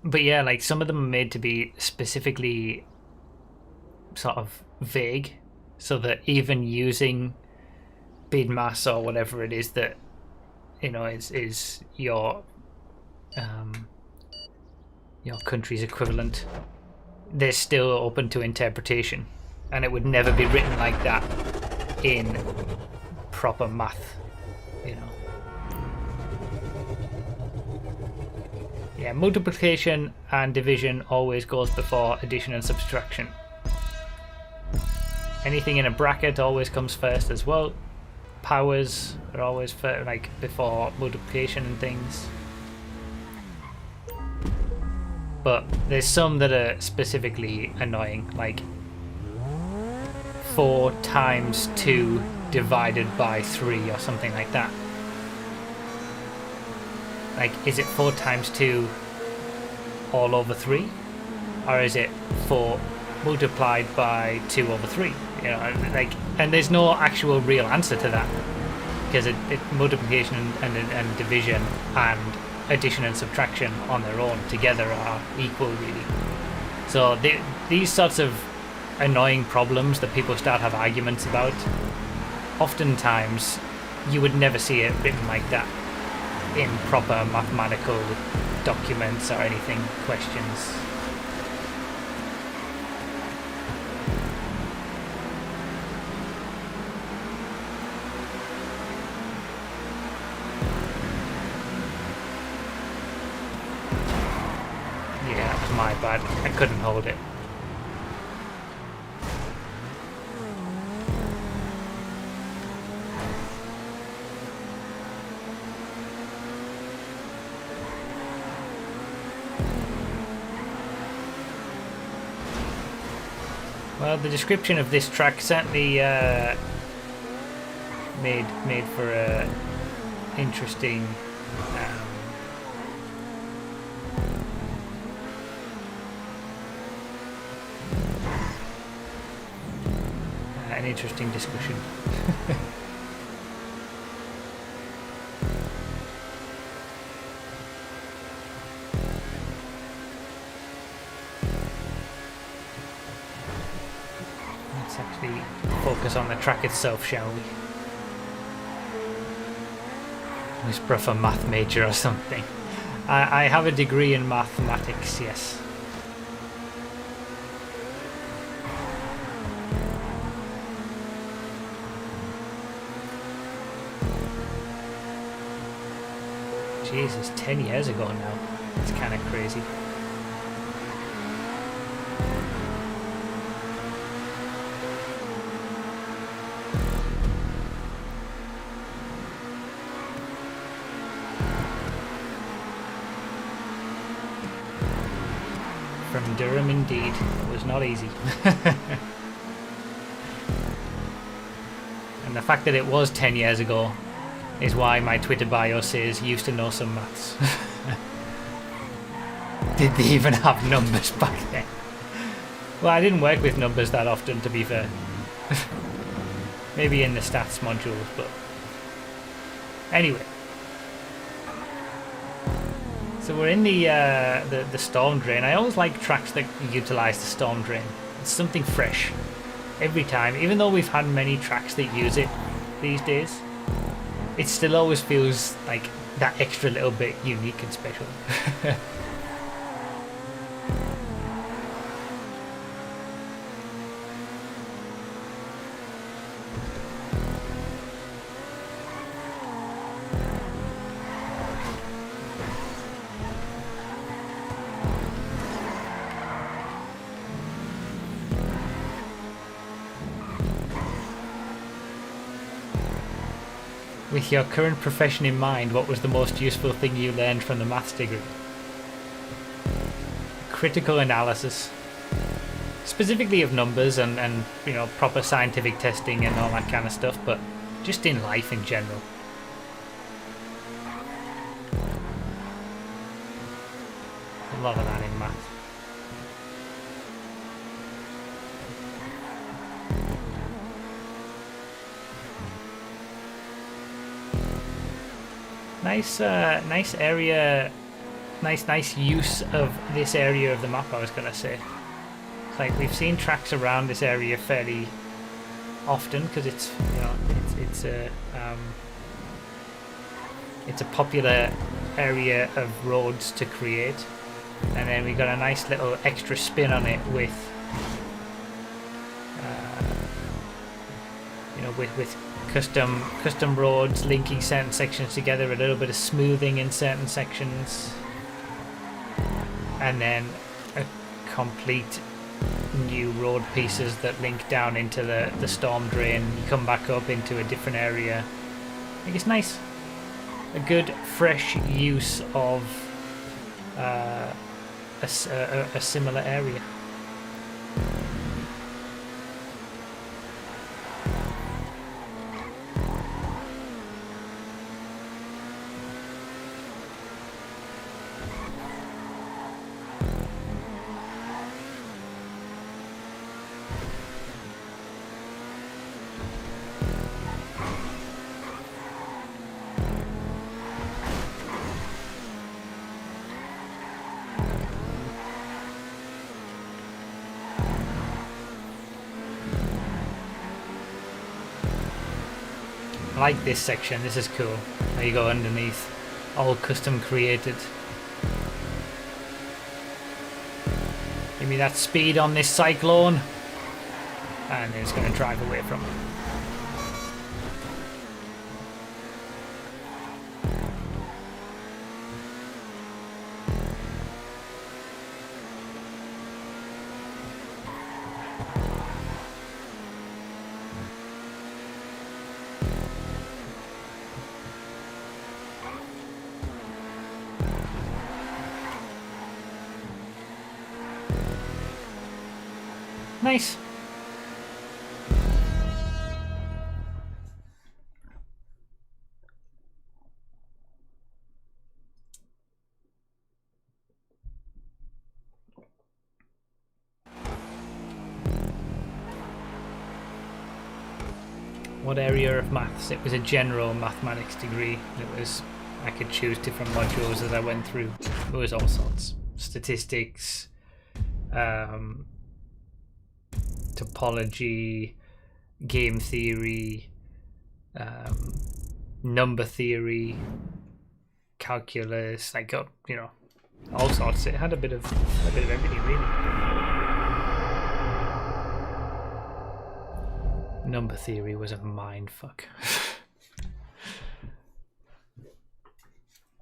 But yeah, like some of them are made to be specifically sort of vague, so that even using bid mass or whatever it is that, you know, is your country's equivalent, they're still open to interpretation, and it would never be written like that in proper math, you know. Yeah, multiplication and division always goes before addition and subtraction. Anything in a bracket always comes first as well. Powers are always like before multiplication and things. But there's some that are specifically annoying, like 4 times 2 divided by 3 or something like that. Like, is it 4 times 2 all over 3? Or is it 4 multiplied by 2 over 3? You know, like, and there's no actual real answer to that, because multiplication and division and addition and subtraction on their own together are equal, really. So these sorts of annoying problems that people start have arguments about oftentimes you would never see it written like that in proper mathematical documents or anything, questions. Yeah, that was my bad. I couldn't hold it. Well, the description of this track certainly made for a interesting an interesting discussion. Let's actually focus on the track itself, shall we? Whisper for math major or something. I have a degree in mathematics, yes. Jesus, 10 years ago now. It's kind of crazy. From Durham, indeed. It was not easy. And the fact that it was 10 years ago is why my Twitter bio says used to know some maths. Did they even have numbers back then? Well, I didn't work with numbers that often, to be fair. Maybe in the stats modules, but anyway. So we're in the storm drain. I always like tracks that utilize the storm drain. It's something fresh every time, even though we've had many tracks that use it these days. It still always feels like that extra little bit unique and special. With your current profession in mind, what was the most useful thing you learned from the maths degree? Critical analysis. Specifically of numbers and you know, proper scientific testing and all that kind of stuff, but just in life in general. A lot of that in maths. Nice area, nice use of this area of the map. I was gonna say, it's like we've seen tracks around this area fairly often because it's, you know, it's a popular area of roads to create, and then we got a nice little extra spin on it with, you know, with custom roads linking certain sections together, a little bit of smoothing in certain sections, and then a complete new road pieces that link down into the storm drain. You come back up into a different area. I think it's nice. A good fresh use of a similar area. I like this section. This is cool. There you go underneath. All custom created. Give me that speed on this cyclone. And it's going to drive away from it. Nice. What area of maths? It was a general mathematics degree. I could choose different modules as I went through. It was all sorts. Statistics, topology, game theory, number theory, calculus. I got, you know, all sorts. It had a bit of everything, really. Number theory was a mindfuck.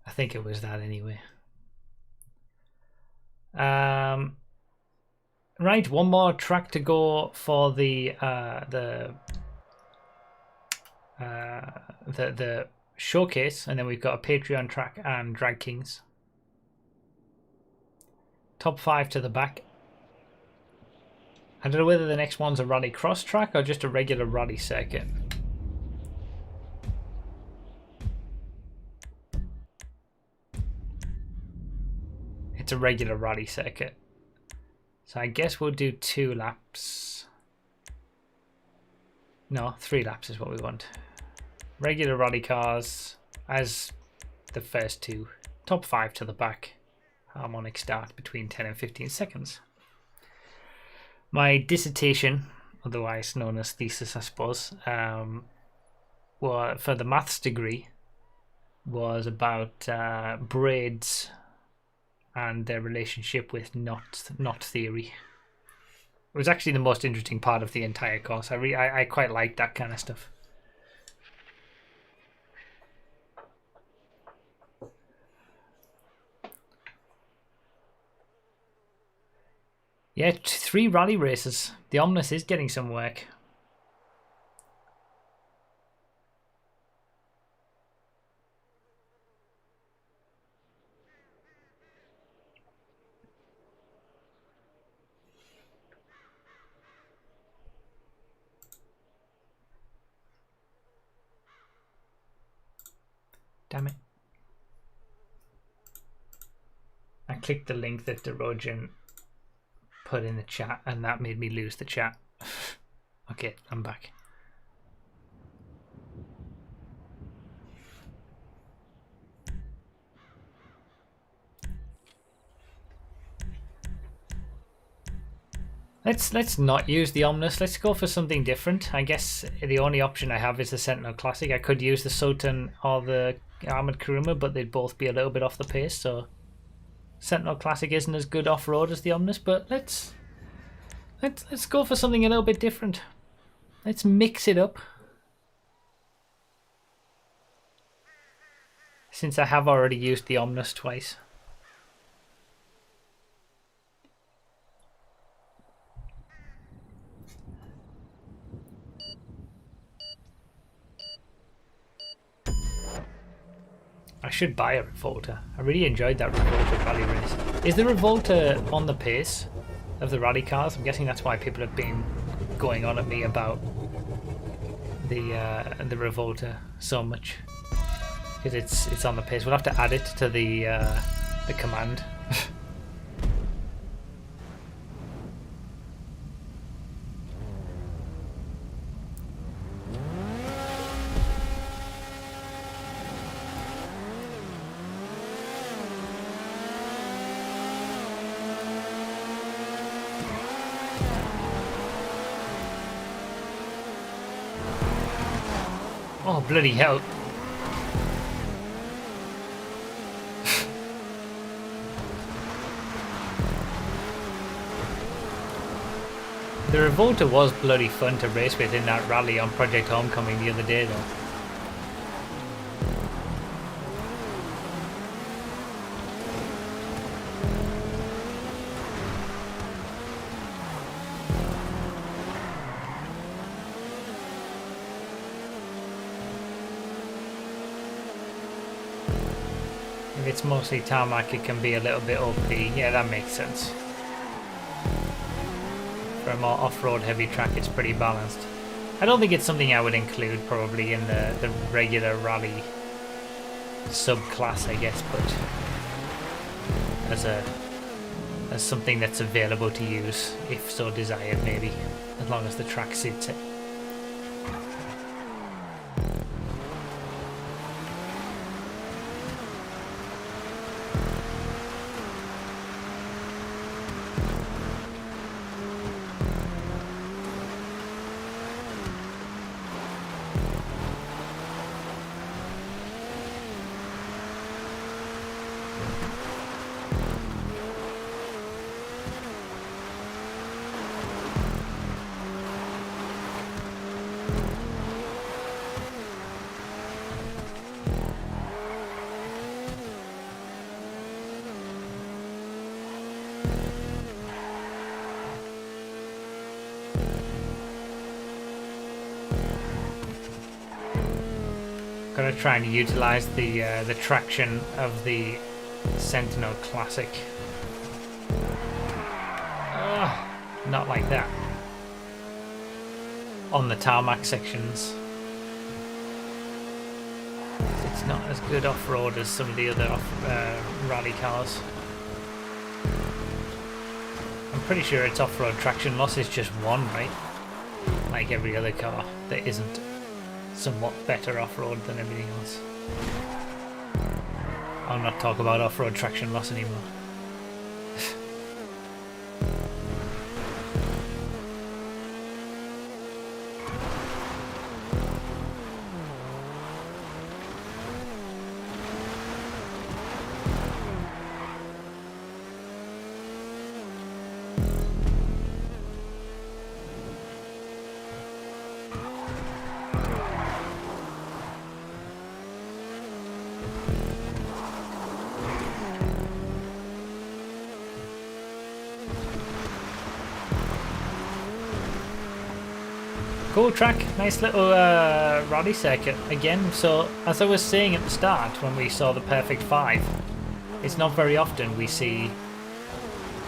I think it was that anyway. Right, one more track to go for the showcase, and then we've got a Patreon track and Drag Kings. Top 5 to the back. I don't know whether the next one's a rally cross track or just a regular rally circuit. It's a regular rally circuit. So I guess we'll do 2 laps. No, 3 laps is what we want. Regular rally cars as the first 2. Top 5 to the back. Harmonic start between 10 and 15 seconds. My dissertation, otherwise known as thesis, I suppose, for the maths degree, was about braids and their relationship with knot theory. It was actually the most interesting part of the entire course. I quite liked that kind of stuff. Yeah, 3 rally races. The Omnus is getting some work. Damn it. I clicked the link that Derogen put in the chat and that made me lose the chat. Okay, I'm back. Let's not use the Omnus. Let's go for something different. I guess the only option I have is the Sentinel Classic. I could use the Soten or the Armored Kuruma, but they'd both be a little bit off the pace, so Sentinel Classic isn't as good off-road as the Omnus, but let's go for something a little bit different. Let's mix it up. Since I have already used the Omnus twice. I should buy a Revolta. I really enjoyed that Revolta rally race. Is the Revolta on the pace of the rally cars? I'm guessing that's why people have been going on at me about the Revolta so much, because it's on the pace. We'll have to add it to the command. Oh, bloody hell. The Revolta was bloody fun to race with in that rally on Project Homecoming the other day though. If it's mostly tarmac, it can be a little bit OP. Yeah, that makes sense. For a more off-road heavy track, it's pretty balanced. I don't think it's something I would include probably in the regular rally subclass, I guess, but as something that's available to use if so desired, maybe, as long as the track suits it. Gonna try and utilize the traction of the Sentinel Classic. Not like that. On the tarmac sections. It's not as good off-road as some of the other rally cars. I'm pretty sure its off-road traction loss is just one, right? Like every other car that isn't somewhat better off-road than everything else. I'll not talk about off-road traction loss anymore. Cool track, nice little rally circuit again. So as I was saying at the start when we saw the Perfect 5, it's not very often we see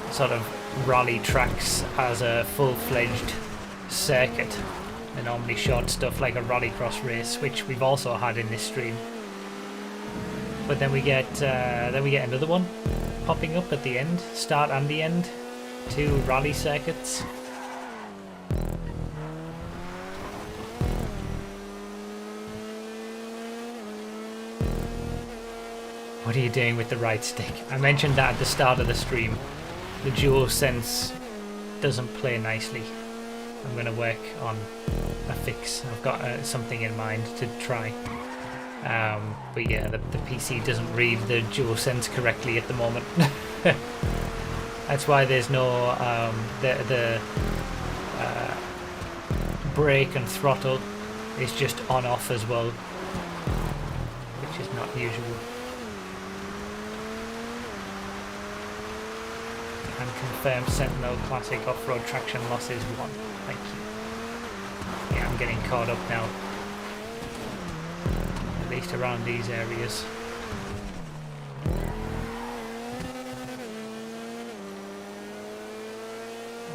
sort of rally tracks as a full-fledged circuit. They're normally short stuff like a rallycross race, which we've also had in this stream. But then we get another one popping up at the end, start and the end, 2 rally circuits. What are you doing with the right stick? I mentioned that at the start of the stream. The DualSense doesn't play nicely. I'm going to work on a fix. I've got something in mind to try. But yeah, the PC doesn't read the DualSense correctly at the moment. That's why there's no the brake and throttle is just on off as well, which is not usual. And confirmed Sentinel Classic off-road traction loss is 1. Thank you. Yeah, I'm getting caught up now. At least around these areas.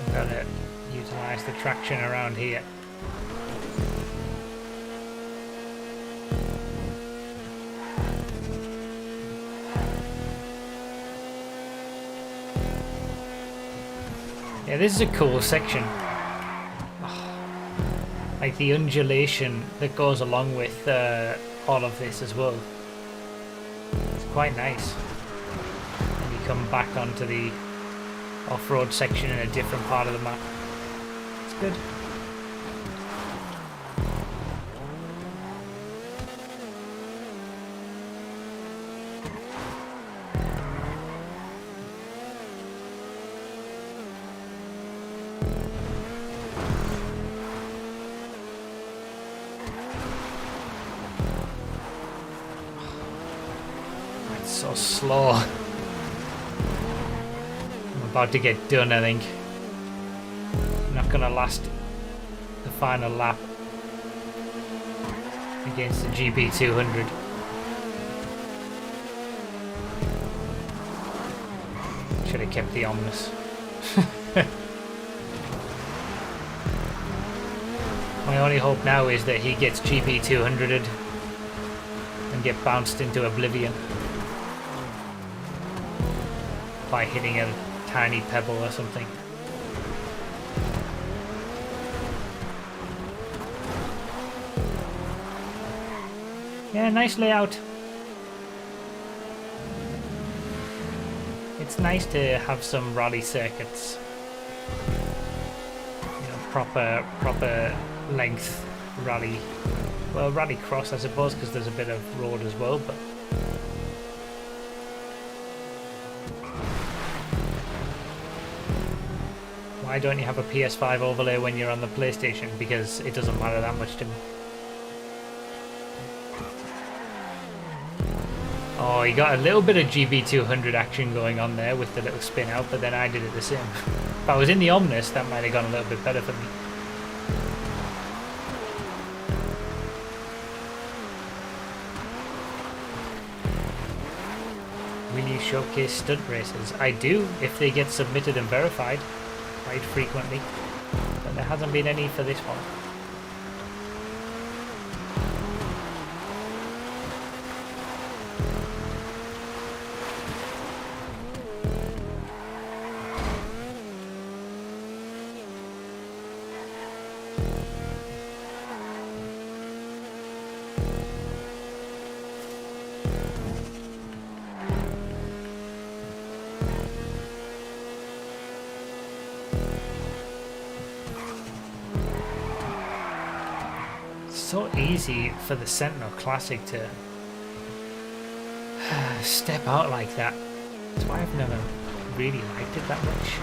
I've got to utilise the traction around here. Yeah, this is a cool section. Oh, like the undulation that goes along with all of this as well. It's quite nice. And you come back onto the off-road section in a different part of the map. It's good. so slow. I'm about to get done, I think. I'm not gonna last the final lap against the GP200. Should have kept the Omnis. My only hope now is that he gets GP200'd and get bounced into oblivion by hitting a tiny pebble or something. Yeah, nice layout. It's nice to have some rally circuits. You know, proper length rally. Well, rally cross I suppose, because there's a bit of road as well, but why don't you have a PS5 overlay when you're on the PlayStation? Because it doesn't matter that much to me. Oh, you got a little bit of GB200 action going on there with the little spin out, but then I did it the same. If I was in the Omnis, that might have gone a little bit better for me. Will you showcase stunt races? I do, if they get submitted and verified quite frequently, but there hasn't been any for this one. So easy for the Sentinel Classic to step out like that. That's why I've never really liked it that much.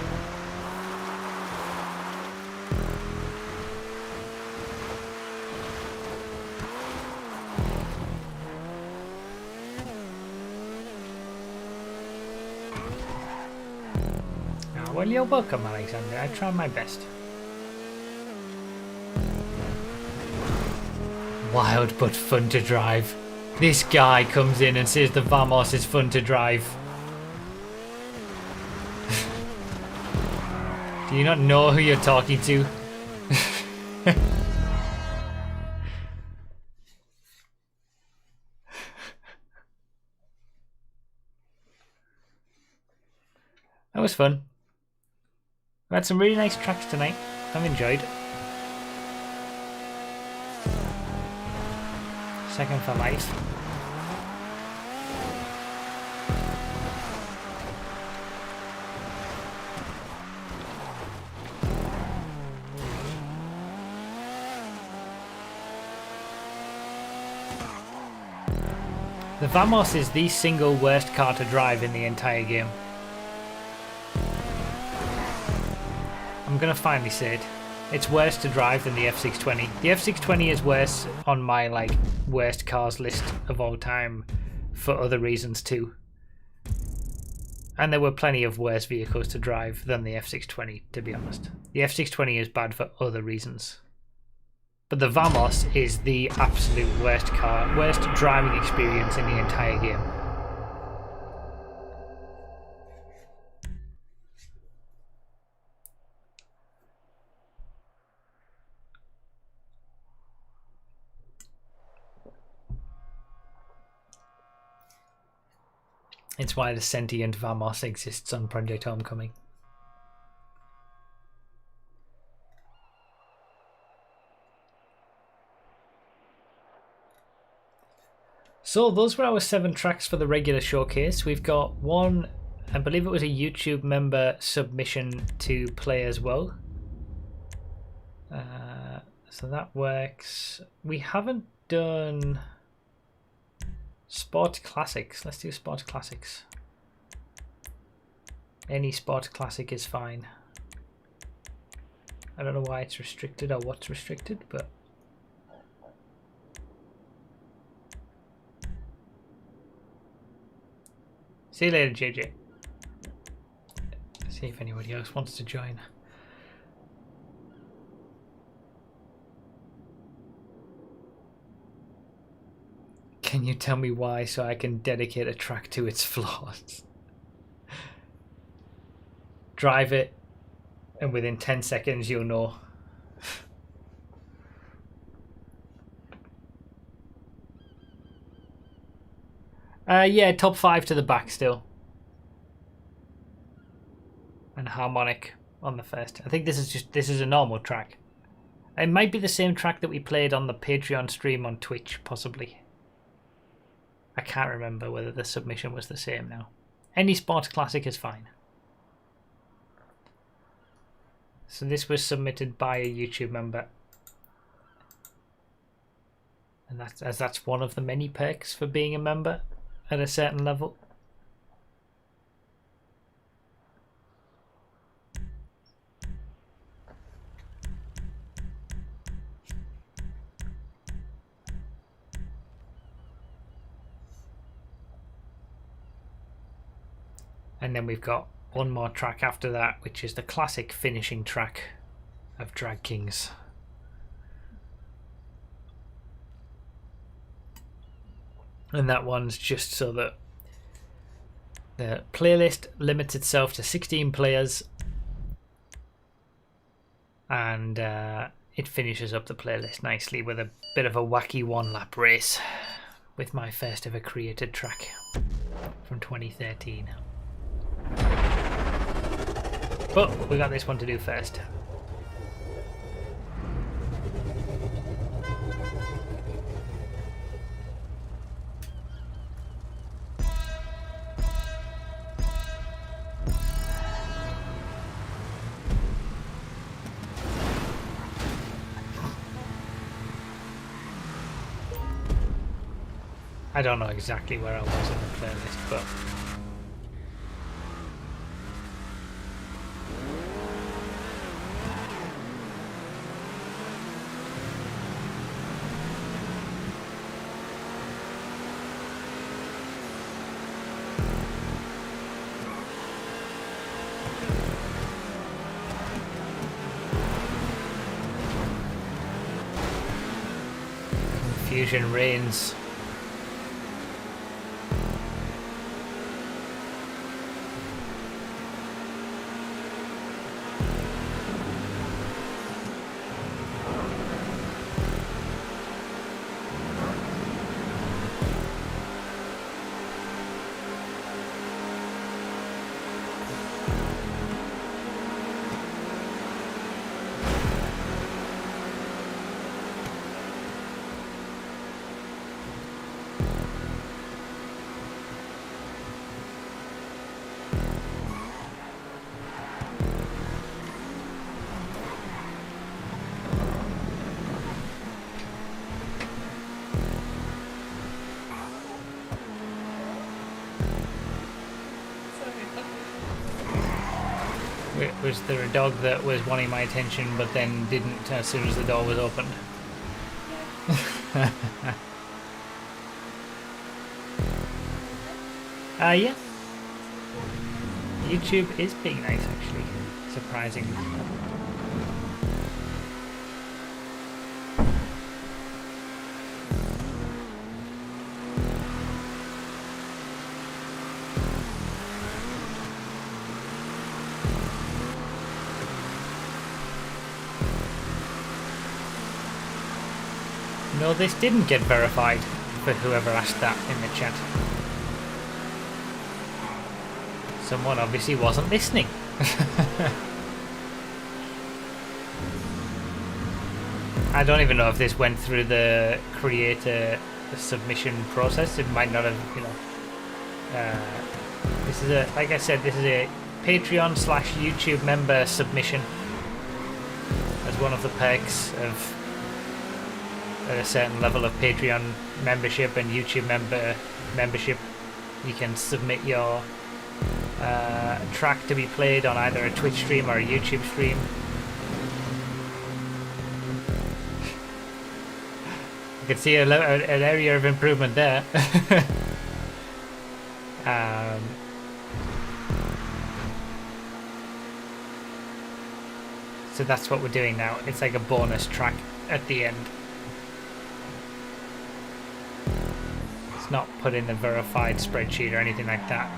Oh, well, you're welcome, Alexander. I tried my best. Wild but fun to drive. This guy comes in and says the Vamos is fun to drive. Do you not know who you're talking to? That was fun. We had some really nice tracks tonight. I've enjoyed it. Second for life. The Vamos is the single worst car to drive in the entire game. I'm gonna finally say it. It's worse to drive than the F620. The F620 is worse on my worst cars list of all time for other reasons too. And there were plenty of worse vehicles to drive than the F620, to be honest. The F620 is bad for other reasons. But the Vamos is the absolute worst car, worst driving experience in the entire game. It's why the sentient Vamos exists on Project Homecoming. So those were our 7 tracks for the regular showcase. We've got one, I believe it was a YouTube member submission to play as well. So that works. We haven't done Sport Classics. Let's do Sport Classics. Any Sport Classic is fine. I don't know why it's restricted or what's restricted, but See you later, JJ. See if anybody else wants to join. Can you tell me why so I can dedicate a track to its flaws? Drive it, and within 10 seconds you'll know. Yeah, top 5 to the back still. And harmonic on the first. I think this is a normal track. It might be the same track that we played on the Patreon stream on Twitch, possibly. I can't remember whether the submission was the same now. Any sports classic is fine. So this was submitted by a YouTube member. And that's one of the many perks for being a member at a certain level. And then we've got one more track after that, which is the classic finishing track of Drag Kings. And that one's just so that the playlist limits itself to 16 players, and it finishes up the playlist nicely with a bit of a wacky one-lap race with my first ever created track from 2013. But we got this one to do first. I don't know exactly where I was in the playlist, but confusion reigns. Was there a dog that was wanting my attention but then didn't as soon as the door was opened? Yeah. YouTube is being nice, actually. Surprisingly. No, this didn't get verified, for whoever asked that in the chat. Someone obviously wasn't listening. I don't even know if this went through the creator submission process. It might not have, you know. This is a, like I said, this is a Patreon/YouTube member submission as one of the perks of at a certain level of Patreon membership and YouTube membership. You can submit your track to be played on either a Twitch stream or a YouTube stream. You can see an area of improvement there. So that's what we're doing now. It's like a bonus track at the end. It's not put in the verified spreadsheet or anything like that.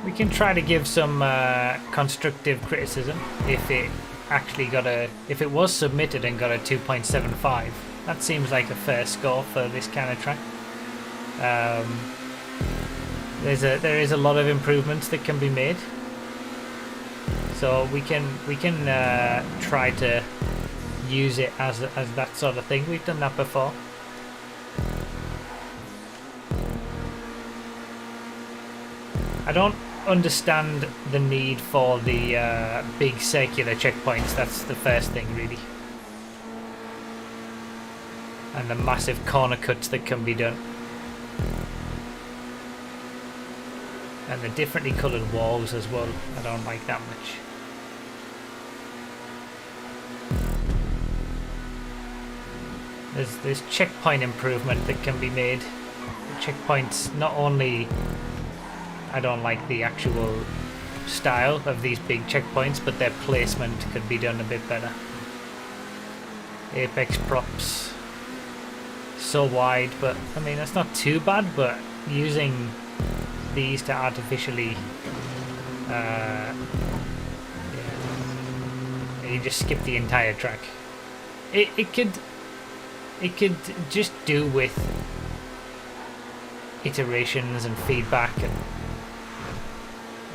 We can try to give some constructive criticism if it actually if it was submitted and got a 2.75. That seems like a fair score for this kind of track. There is a lot of improvements that can be made, so we can try to use it as that sort of thing. We've done that before. I don't understand the need for the big circular checkpoints. That's the first thing, really, and the massive corner cuts that can be done, and the differently coloured walls as well. I don't like that much. There's checkpoint improvement that can be made. The checkpoints, not only I don't like the actual style of these big checkpoints, but their placement could be done a bit better. Apex props so wide, but I mean that's not too bad, but using these to artificially you just skip the entire track. It could just do with iterations and feedback, and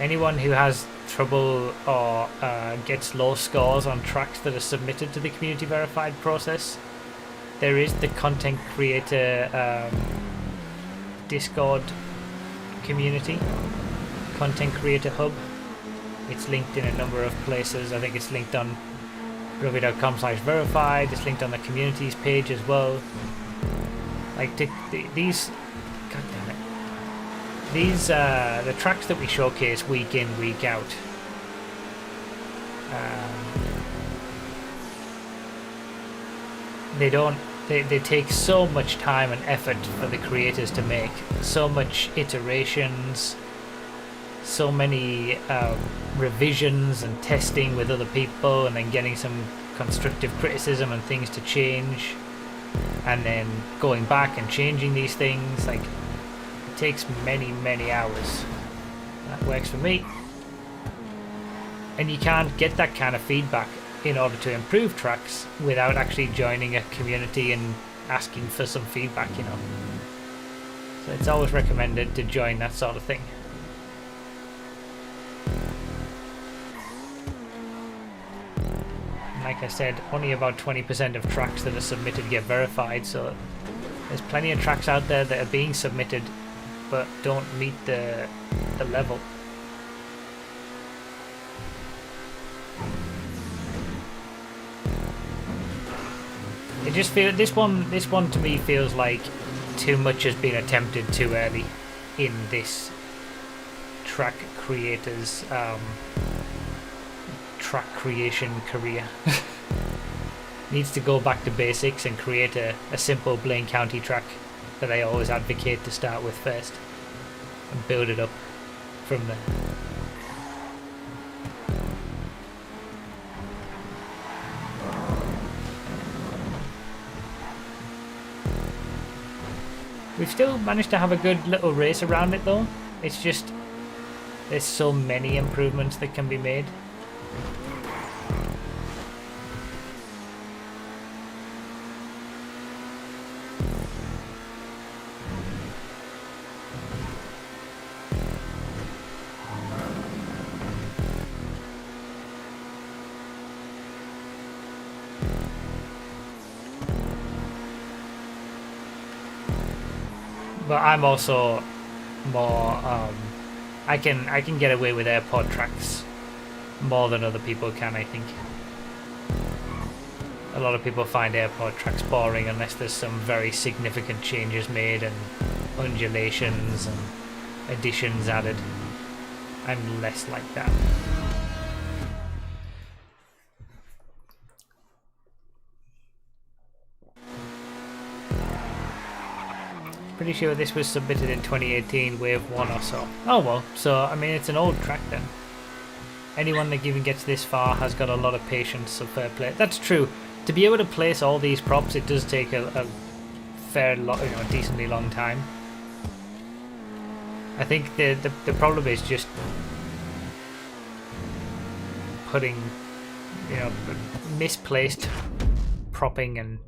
anyone who has trouble or gets low scores on tracks that are submitted to the community verified process, there is the content creator Discord community, content creator hub. It's linked in a number of places. I think it's linked on ruby.com/verified. It's linked on the communities page as well. Like these, god damn it, these the tracks that we showcase week in, week out. They take so much time and effort for the creators to make, so much iterations, so many revisions and testing with other people, and then getting some constructive criticism and things to change, and then going back and changing these things. Like, it takes many hours. That works for me. And you can't get that kind of feedback in order to improve tracks without actually joining a community and asking for some feedback, you know. So it's always recommended to join that sort of thing. Like I said, only about 20% of tracks that are submitted get verified, so there's plenty of tracks out there that are being submitted but don't meet the level. It just feels this one to me feels like too much has been attempted too early in this track creator's track creation career. Needs to go back to basics and create a simple Blaine County track that I always advocate to start with first and build it up from there. We've still managed to have a good little race around it though. It's just there's so many improvements that can be made. But I'm also more I can get away with airport tracks more than other people can, I think. A lot of people find airport tracks boring unless there's some very significant changes made and undulations and additions added. I'm less like that. Pretty sure this was submitted in 2018, wave 1 or so. Oh well, so I mean it's an old track then. Anyone that even gets this far has got a lot of patience, so fair play. That's true. To be able to place all these props, it does take a decently long time. I think the problem is just putting, misplaced propping and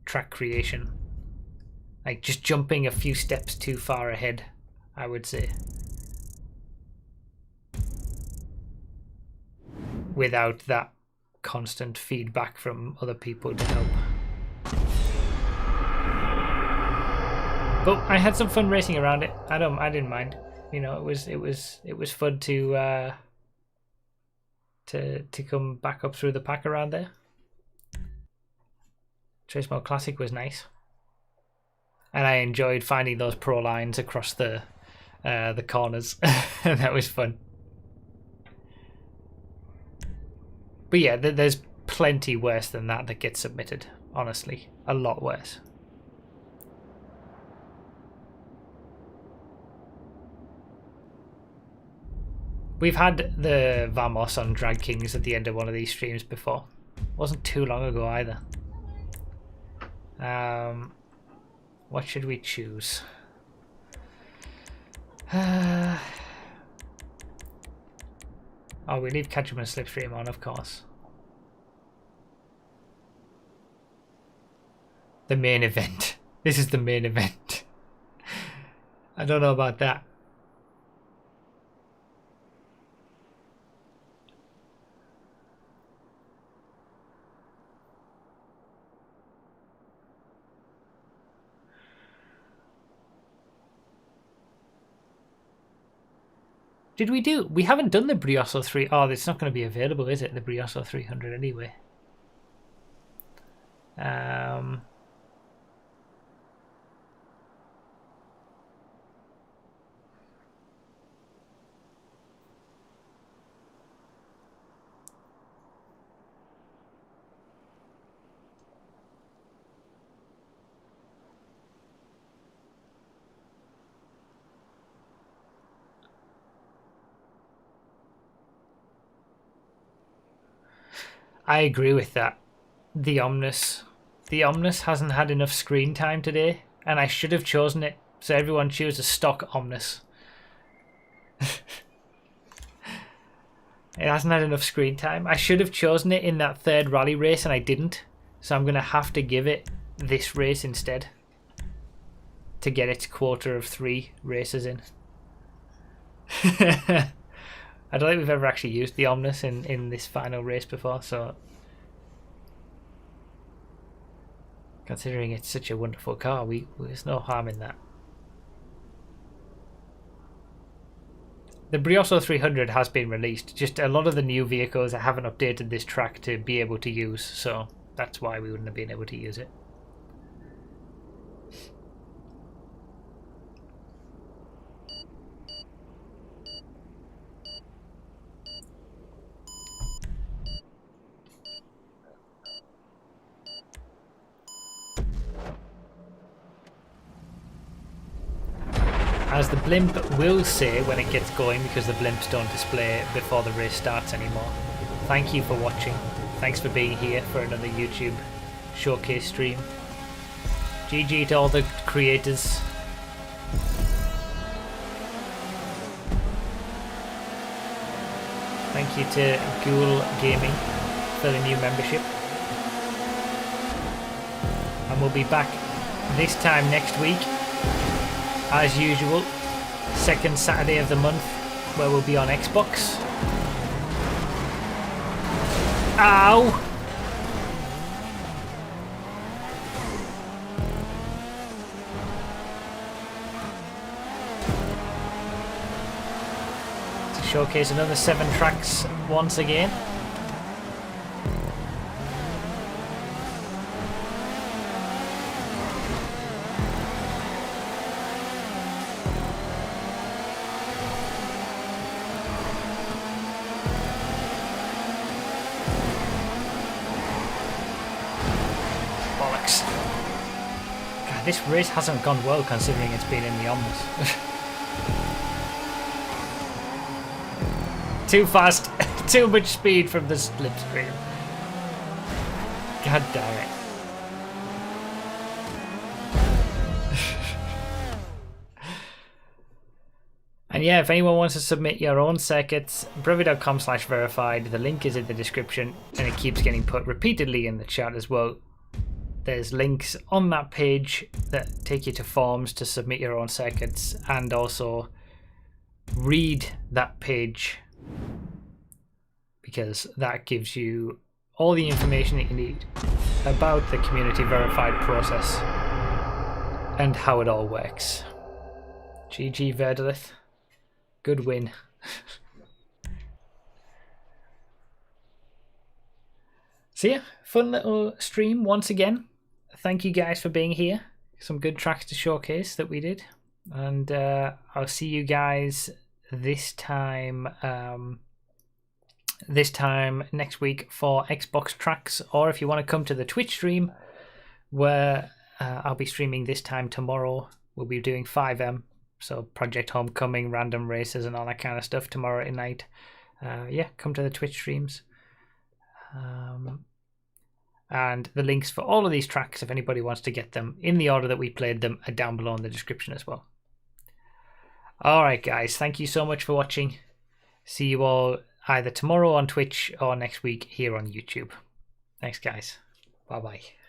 track creation. Like just jumping a few steps too far ahead, I would say. Without that constant feedback from other people to help. But I had some fun racing around it. I didn't mind. It was fun to come back up through the pack around there. Trace Mode Classic was nice. And I enjoyed finding those pro lines across the corners. That was fun. But yeah, there's plenty worse than that gets submitted, honestly. A lot worse. We've had the Vamos on Drag Kings at the end of one of these streams before. Wasn't too long ago either. What should we choose? Oh, we leave Ketchup and Slipstream on, of course. The main event. This is the main event. I don't know about that. Did we do? We haven't done the Brioso 3. Oh, it's not going to be available, is it? The Brioso 300 anyway. I agree with that. The Omnis hasn't had enough screen time today, and I should have chosen it. So everyone choose a stock Omnis. It hasn't had enough screen time. I should have chosen it in that third rally race, and I didn't. So I'm going to have to give it this race instead to get its quarter of 3 races in. I don't think we've ever actually used the Omnis in this final race before, so considering it's such a wonderful car, there's no harm in that. The Brioso 300 has been released, just a lot of the new vehicles I haven't updated this track to be able to use, so that's why we wouldn't have been able to use it. As the blimp will say when it gets going, because the blimps don't display before the race starts anymore. Thank you for watching. Thanks for being here for another YouTube showcase stream. GG to all the creators. Thank you to Ghoul Gaming for the new membership. And we'll be back this time next week. As usual, second Saturday of the month, where we'll be on Xbox. Ow! To showcase another 7 tracks once again. This race hasn't gone well considering it's been in the Omnis. Too fast. Too much speed from the slipstream. God damn it. And yeah, if anyone wants to submit your own circuits, brevi.com/verified. The link is in the description and it keeps getting put repeatedly in the chat as well. There's links on that page that take you to forms to submit your own circuits, and also read that page because that gives you all the information that you need about the community verified process and how it all works. GG Verdalith. Good win. So yeah, fun little stream once again. Thank you guys for being here. Some good tracks to showcase that we did. And I'll see you guys this time next week for Xbox tracks, or if you want to come to the Twitch stream where I'll be streaming this time tomorrow. We'll be doing 5M. So Project Homecoming, random races and all that kind of stuff tomorrow at night. Yeah, come to the Twitch streams. And the links for all of these tracks, if anybody wants to get them in the order that we played them, are down below in the description as well. Alright guys, thank you so much for watching. See you all either tomorrow on Twitch or next week here on YouTube. Thanks guys. Bye bye.